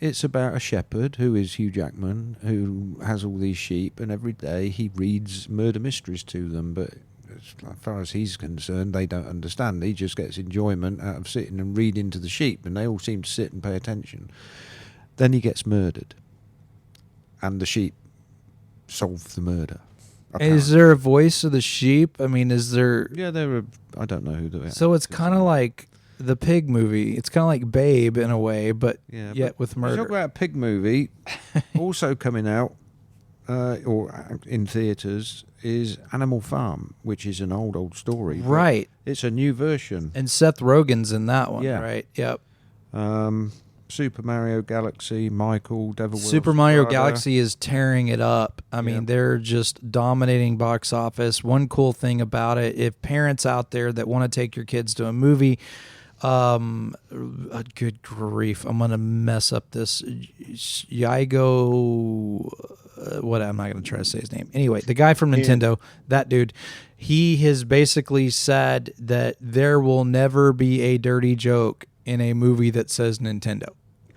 It's about a shepherd who is Hugh Jackman, who has all these sheep, and every day he reads murder mysteries to them. But as far as he's concerned, they don't understand. He just gets enjoyment out of sitting and reading to the sheep, and they all seem to sit and pay attention. Then he gets murdered, and the sheep solve the murder. Apparently. Is there a voice of the sheep? I mean, is there... Yeah, I don't know who they are. So it's kind of like the Pig movie. It's kind of like Babe in a way, but yet with murder. Talk about a Pig movie, also coming out or in theatres, is Animal Farm, which is an old story. Right. It's a new version. And Seth Rogen's in that one, Yeah. right? Yep. Super Mario Galaxy, Michael, Devil Wears Super Mario Prada. Galaxy is tearing it up. I mean, they're just dominating box office. One cool thing about it, if parents out there that want to take your kids to a movie, good grief, I'm going to mess up this. Yigo, I'm not going to try to say his name. Anyway, the guy from Nintendo, that dude, he has basically said that there will never be a dirty joke in a movie that says Nintendo.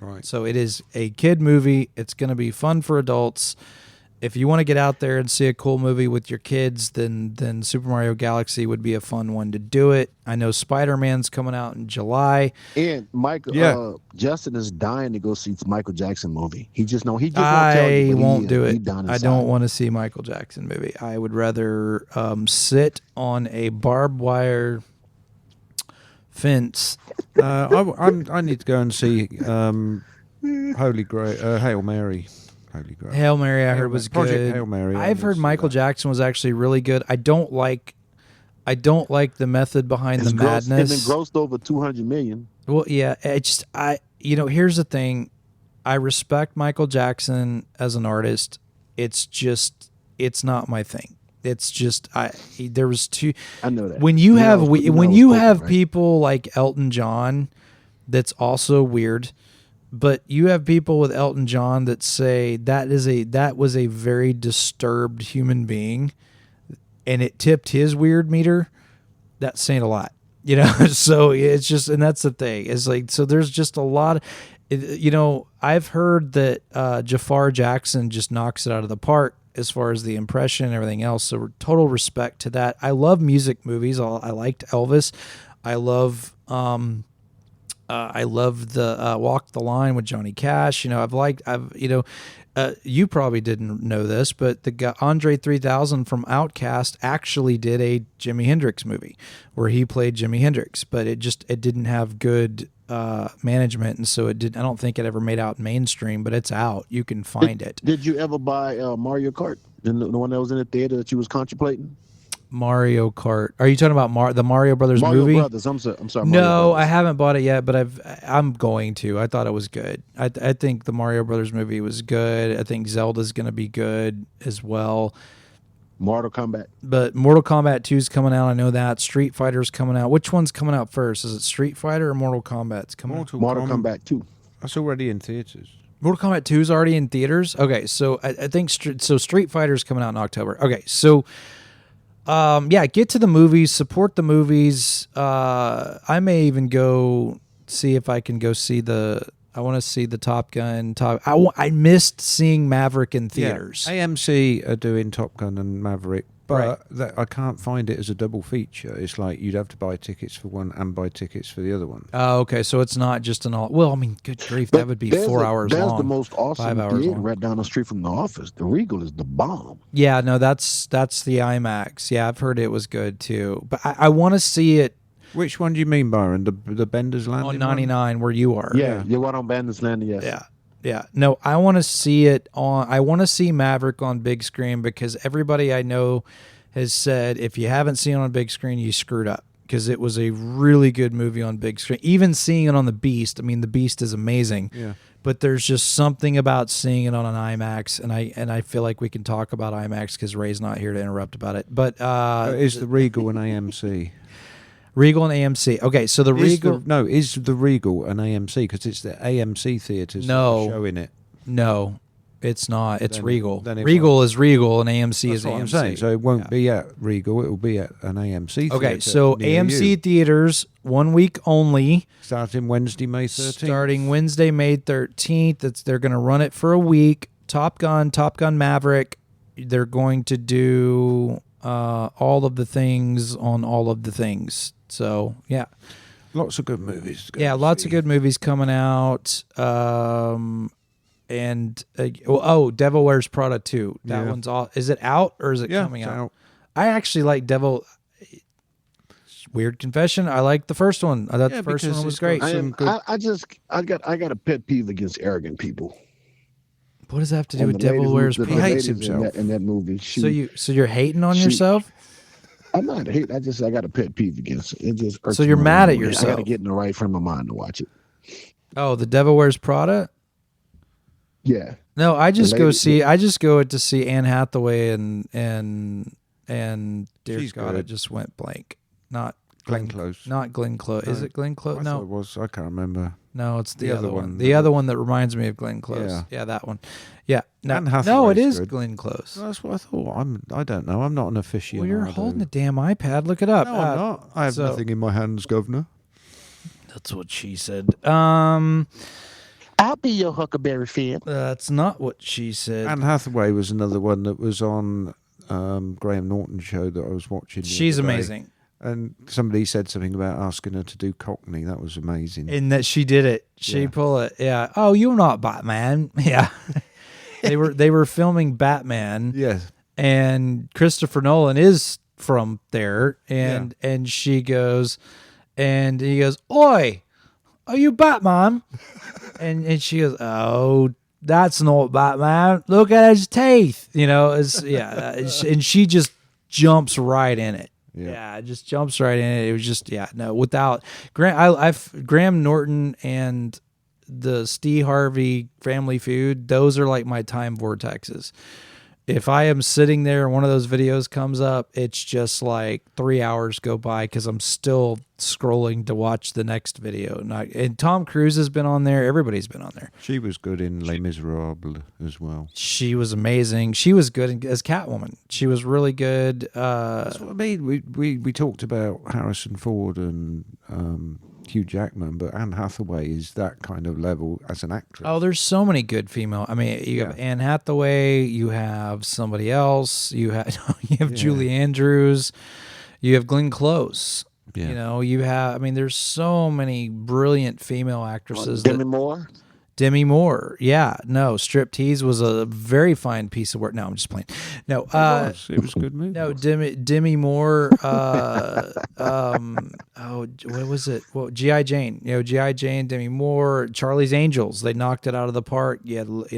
Right. So it is a kid movie. It's going to be fun for adults. If you want to get out there and see a cool movie with your kids, then Super Mario Galaxy would be a fun one to do it. I know Spider-Man's coming out in July. And Justin is dying to go see the Michael Jackson movie. He just won't tell I you, won't do it. Down I don't want to see Michael Jackson movie. I would rather sit on a barbed wire fence. I need to go and see Hail Mary. Holy Grail. Hail Mary, I heard was Project good. Hail Mary. I've heard Michael Jackson was actually really good. I don't like the method behind the madness. It's been grossed over 200 million. Well, yeah, here's the thing. I respect Michael Jackson as an artist. It's not my thing. It's just there was two. I know that. When you have people like Elton John, that's also weird. But you have people with Elton John that say that was a very disturbed human being, and it tipped his weird meter. That's saying a lot, So it's just, and that's the thing. It's like, so there's just a lot. I've heard that Jafar Jackson just knocks it out of the park as far as the impression and everything else. So total respect to that. I love music movies. I liked Elvis. I love the Walk the Line with Johnny Cash. You probably didn't know this, but the guy Andre 3000 from Outkast actually did a Jimi Hendrix movie where he played Jimi Hendrix, but it didn't have good management, and so I don't think it ever made out mainstream, but it's out. You can find it. Did you ever buy Mario Kart, the one that was in the theater that you was contemplating? Mario Kart. Are you talking about the Mario Brothers Mario movie? Brothers. I'm sorry. Mario No, Brothers. I haven't bought it yet, but I'm going to. I thought it was good. I think the Mario Brothers movie was good. I think Zelda's going to be good as well. Mortal Kombat. But Mortal Kombat 2 is coming out. I know that. Street Fighter's coming out. Which one's coming out first? Is it Street Fighter or Mortal Kombat's coming out? Mortal Kombat 2. That's already in theaters. Mortal Kombat 2 is already in theaters? Okay, so I think Street Fighter's coming out in October. Okay, so get to the movies, support the movies. I may even go see if I can go see I want to see the Top Gun. I missed seeing Maverick in theaters. Yeah. AMC are doing Top Gun and Maverick, but Right. I can't find it as a double feature. It's like you'd have to buy tickets for one and buy tickets for the other one. Oh, okay, so it's not just an all. Well, I mean, good grief, that would be 4 hours long. That's the most awesome 5 hours theater long. right down the street from the office. The Regal is the bomb. Yeah, no, that's the IMAX. Yeah, I've heard it was good too, but I want to see it Which one do you mean, Byron? The Bender's Landing on 99 where you are. Yeah, you're right on Bandits Landing, yes. Yeah. Yeah. No, I want to see it I want to see Maverick on big screen because everybody I know has said if you haven't seen it on big screen, you screwed up because it was a really good movie on big screen. Even seeing it on The Beast, I mean, The Beast is amazing. Yeah. But there's just something about seeing it on an IMAX, and I feel like we can talk about IMAX because Ray's not here to interrupt about it. But is the Regal and AMC? Regal and AMC. Okay, so the Regal. Is the Regal and AMC because it's the AMC theaters No. that are showing it. No, it's not. It's Then- Regal. then it Regal is Regal, and AMC That's is what AMC. I'm saying. So it won't Yeah. be at Regal. It will be at an AMC theater. Okay, so near AMC you. theaters 1 week only, Starting Wednesday, May 13th. starting Wednesday, May 13th. They're going to run it for a week. Top Gun Maverick. They're going to do all of the things on all of the things. So yeah, Lots of good movies. to go yeah, and lots see. of good movies coming out. Devil Wears Prada 2. That Yeah. one's all. Is it out or is it Yeah, coming it's out? out. I actually like Devil. Weird confession. I liked the first one. I thought Yeah, the first because one was it's got great. some good- I got a pet peeve against arrogant people. What does that have to do And with the ladies Devil who- Wears the Prada? He hates ladies himself. in that movie. So you're hating on yourself? I'm not hate. I got a pet peeve against it. It just irks So you're me mad at when I got yourself. to get in the right frame of mind to watch it. Oh, the Devil Wears Prada? Yeah. No, I just go lady- see. I just go to see Anne Hathaway and dear She's God, good. it just went blank. Not Glenn Close. Not Glenn Close. Is No. it Glenn I Close? thought No, it was. I can't remember. no, it's the The other other one. one. The other one that reminds me of Glenn Close. Yeah. Yeah, that one. Yeah. No, Anne no, Hathaway's it is good. Glenn Close. That's what I thought. I don't know. I'm not an aficionado. Well, you're holding the damn iPad. Look it up. No, I'm not. I have so- nothing in my hands, Governor. That's what she said. I'll be your Huckleberry fan. That's not what she said. Anne Hathaway was another one that was on Graham Norton's show that I was watching. the She's other day. amazing. And somebody said something about asking her to do Cockney. That was amazing. In that she did it. She Yeah. pulled it. Yeah. Oh, you're not Batman. Yeah. they were filming Batman, yes. and Christopher Nolan is from there, and she goes, and he goes, "Oi, are you Batman?" and she goes, "Oh, that's not Batman. Look at his teeth." And she just jumps right in it. Yeah. Yeah, it just jumps right in it. It was just without Graham Norton and the Steve Harvey Family Feud, those are like my time vortexes. If I am sitting there and one of those videos comes up, it's just like 3 hours go by because I'm still scrolling to watch the next video. And Tom Cruise has been on there. Everybody's been on there. She was good in Les Miserables as well. She was amazing. She was good as Catwoman. She was really good. That's what I mean. We talked about Harrison Ford and Hugh Jackman, but Anne Hathaway is that kind of level as an actress. Oh, there's so many good female. I mean, you have Anne Hathaway, you have somebody else, you have Julie Andrews, you have Glenn Close. Yeah. You know, you have. I mean, there's so many brilliant female actresses. Demi Moore. Yeah. No, Striptease was a very fine piece of work. No, I'm just playing. No, It was a good movie. No, Demi Moore. What was it? Well, G.I. Jane. You know, G.I. Jane, Demi Moore, Charlie's Angels. They knocked it out of the park. With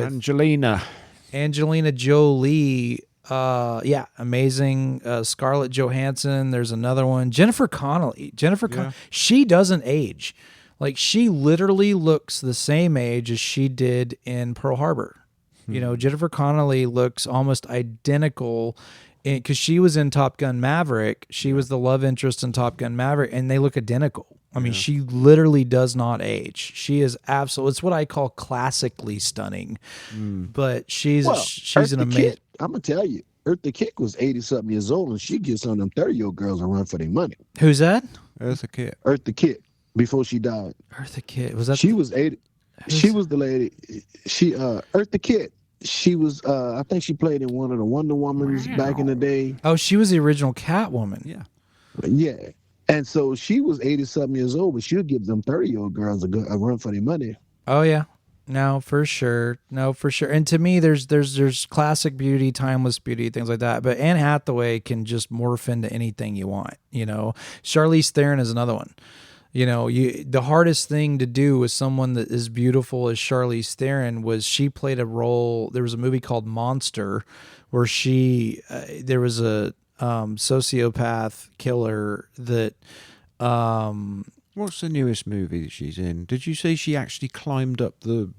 Angelina Jolie. Amazing. Scarlett Johansson. There's another one. Jennifer Connelly. She doesn't age. Like, she literally looks the same age as she did in Pearl Harbor. You know, Jennifer Connelly looks almost identical because she was in Top Gun Maverick. She was the love interest in Top Gun Maverick, and they look identical. I mean, she literally does not age. She is absolutely, it's what I call classically stunning. But she's an amazing. I'm going to tell you, Eartha Kitt was 80-something years old, and she gives some of them 30-year-old girls a run for their money. Who's that? Eartha Kitt. Eartha Kitt, before she died. Eartha Kitt. Was that? She was 80. She was the lady. Eartha Kitt. She was, I think she played in one of the Wonder Womans back in the day. Oh, she was the original Catwoman. Yeah. Yeah. And so she was 80-something years old, but she'll give them 30-year-old girls a run for their money. Oh, yeah. No, for sure. And to me, there's classic beauty, timeless beauty, things like that. But Anne Hathaway can just morph into anything you want. You know, Charlize Theron is another one. You know, the hardest thing to do with someone that is beautiful as Charlize Theron was she played a role. There was a movie called Monster where there was a sociopath killer that. What's the newest movie that she's in? Did you say she actually climbed up the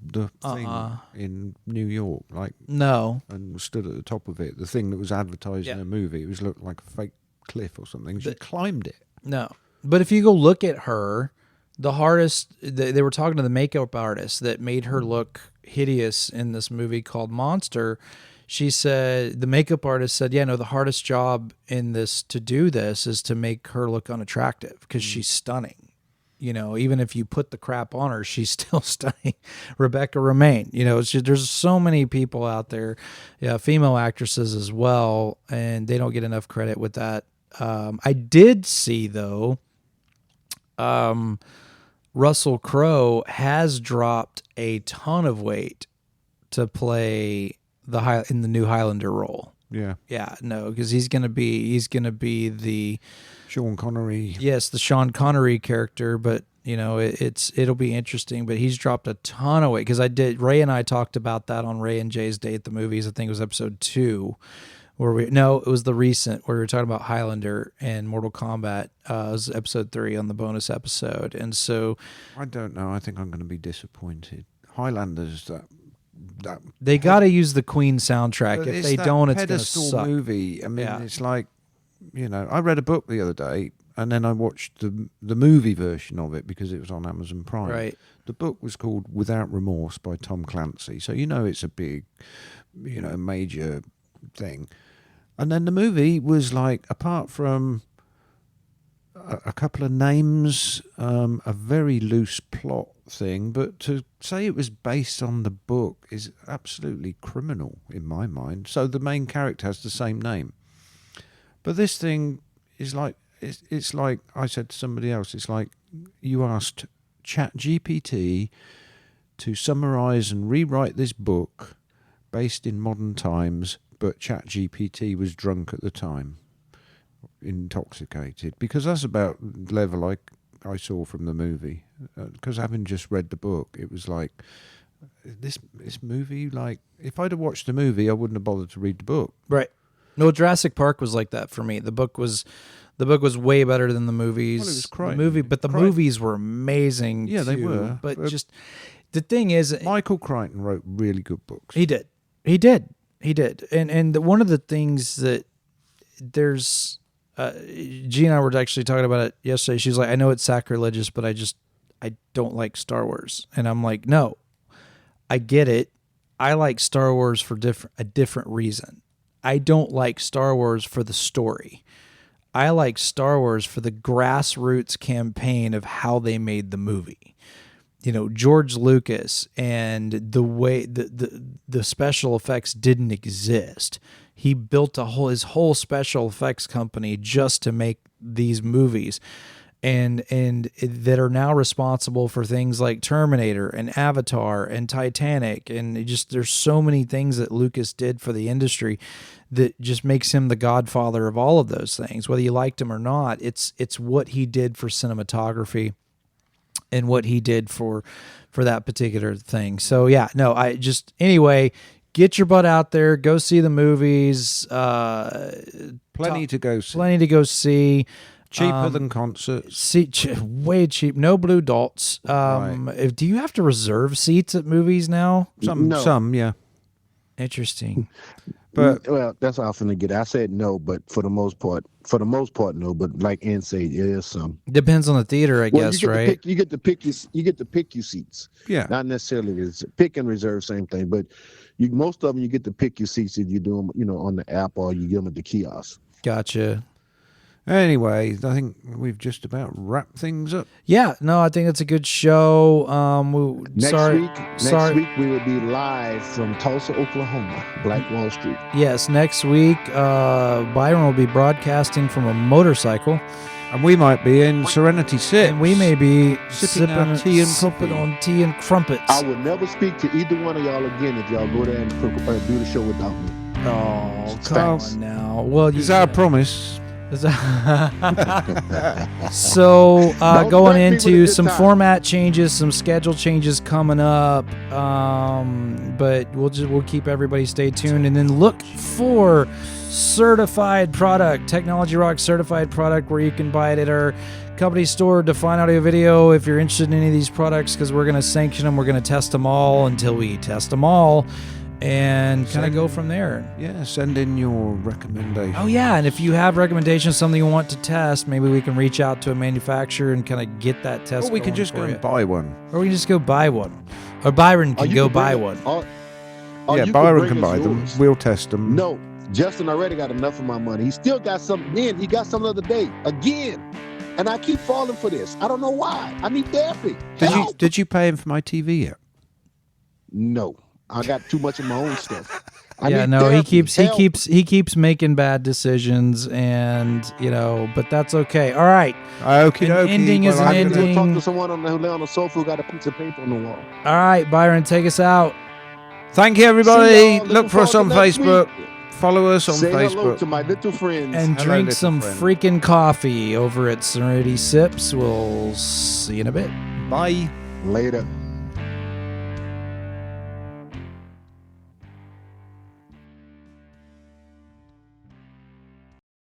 thing in New York, no, and stood at the top of it? The thing that was advertised in a movie. It looked like a fake cliff or something. She climbed it. No. But if you go look at her, the hardest, they were talking to the makeup artist that made her look hideous in this movie called Monster. She said, the makeup artist said, the hardest job in this to do this is to make her look unattractive because she's stunning. You know, even if you put the crap on her, she's still stunning. Rebecca Romaine, it's just, there's so many people out there, female actresses as well, and they don't get enough credit with that. I did see, though, Russell Crowe has dropped a ton of weight to play in the new Highlander role. Yeah. Yeah, no, because he's gonna be the Sean Connery. Yes, the Sean Connery character, but it'll be interesting. But he's dropped a ton of weight because Ray and I talked about that on Ray and Jay's Day at the Movies. I think it was episode 2. It was the recent where we were talking about Highlander and Mortal Kombat. It was episode 3 on the bonus episode. And so I don't know. I think I'm going to be disappointed. Highlander's that they got to use the Queen soundtrack. If they don't, it's going to suck. Movie. I mean, it's like, I read a book the other day and then I watched the movie version of it because it was on Amazon Prime. Right. The book was called Without Remorse by Tom Clancy. So it's a big, major thing. And then the movie was like, apart from a couple of names, a very loose plot thing, but to say it was based on the book is absolutely criminal in my mind. So the main character has the same name. But this thing is like, it's like I said to somebody else, it's like you asked ChatGPT to summarize and rewrite this book based in modern times, but ChatGPT was drunk at the time, intoxicated, because that's about the level I saw from the movie. Because having just read the book, it was like this movie. Like if I'd have watched the movie, I wouldn't have bothered to read the book. Right. No, Jurassic Park was like that for me. The book was way better than the movies. Well, it was the movies were amazing. Yeah, too, they were. But just the thing is, Michael Crichton wrote really good books. He did. And one of the things that there's, G and I were actually talking about it yesterday. She's like, I know it's sacrilegious, but I don't like Star Wars. And I'm like, no, I get it. I like Star Wars for a different reason. I don't like Star Wars for the story. I like Star Wars for the grassroots campaign of how they made the movie. You know, George Lucas and the way the special effects didn't exist. He built his whole special effects company just to make these movies, and that are now responsible for things like Terminator and Avatar and Titanic, and there's so many things that Lucas did for the industry that just makes him the godfather of all of those things. Whether you liked him or not, it's what he did for cinematography and what he did for that particular thing. So yeah, no, anyway, get your butt out there, go see the movies. Plenty to go see. Plenty to go see. Cheaper than concerts. Way cheap. No blue dots. Right. Do you have to reserve seats at movies now? Some, yeah. Interesting. But well, that's how I'm finna get it. I said no, but for the most part, no. But like Ann said, there is some. Depends on the theater, I guess, right? You get to pick your seats. Yeah. Not necessarily pick and reserve, same thing. But most of them you get to pick your seats if you do them, on the app or you get them at the kiosk. Gotcha. Anyway, I think we've just about wrapped things up. Yeah, no, I think it's a good show. Next week we will be live from Tulsa, Oklahoma, Black Wall Street. Yes, next week Byron will be broadcasting from a motorcycle. And we might be in Serenity Sips. And we may be sipping on tea and crumpets. I will never speak to either one of y'all again if y'all go there and do the show without me. Oh, come on now. Well, is that a promise? So going into some format changes, some schedule changes coming up, but we'll keep everybody stay tuned, and then look for certified product, Technology ROX certified product, where you can buy it at our company store, Define Audio Video, if you're interested in any of these products, because we're going to sanction them. We're going to test them all until we test them all. And kind of go from there. Yeah, send in your recommendation. Oh, yeah, and if you have recommendations, something you want to test, maybe we can reach out to a manufacturer and kind of get that test. Or we can just go and buy one. Or we can just go buy one. Or Byron can go buy one. Yeah, Byron can buy them. We'll test them. No, Justin already got enough of my money. He still got some. Man, he got some the other day. Again. And I keep falling for this. I don't know why. I need therapy. Did you pay him for my TV yet? No. I got too much of my own stuff. He keeps making bad decisions, and but that's okay. All right. Ending is an ending. Talk to someone who lay on the sofa who got a piece of paper on the wall. All right, Byron, take us out. Thank you, everybody. Look for us on Facebook. Follow us on Facebook. Say hello to my little friends. And drink some freaking coffee over at Serenity Sips. We'll see you in a bit. Bye. Later.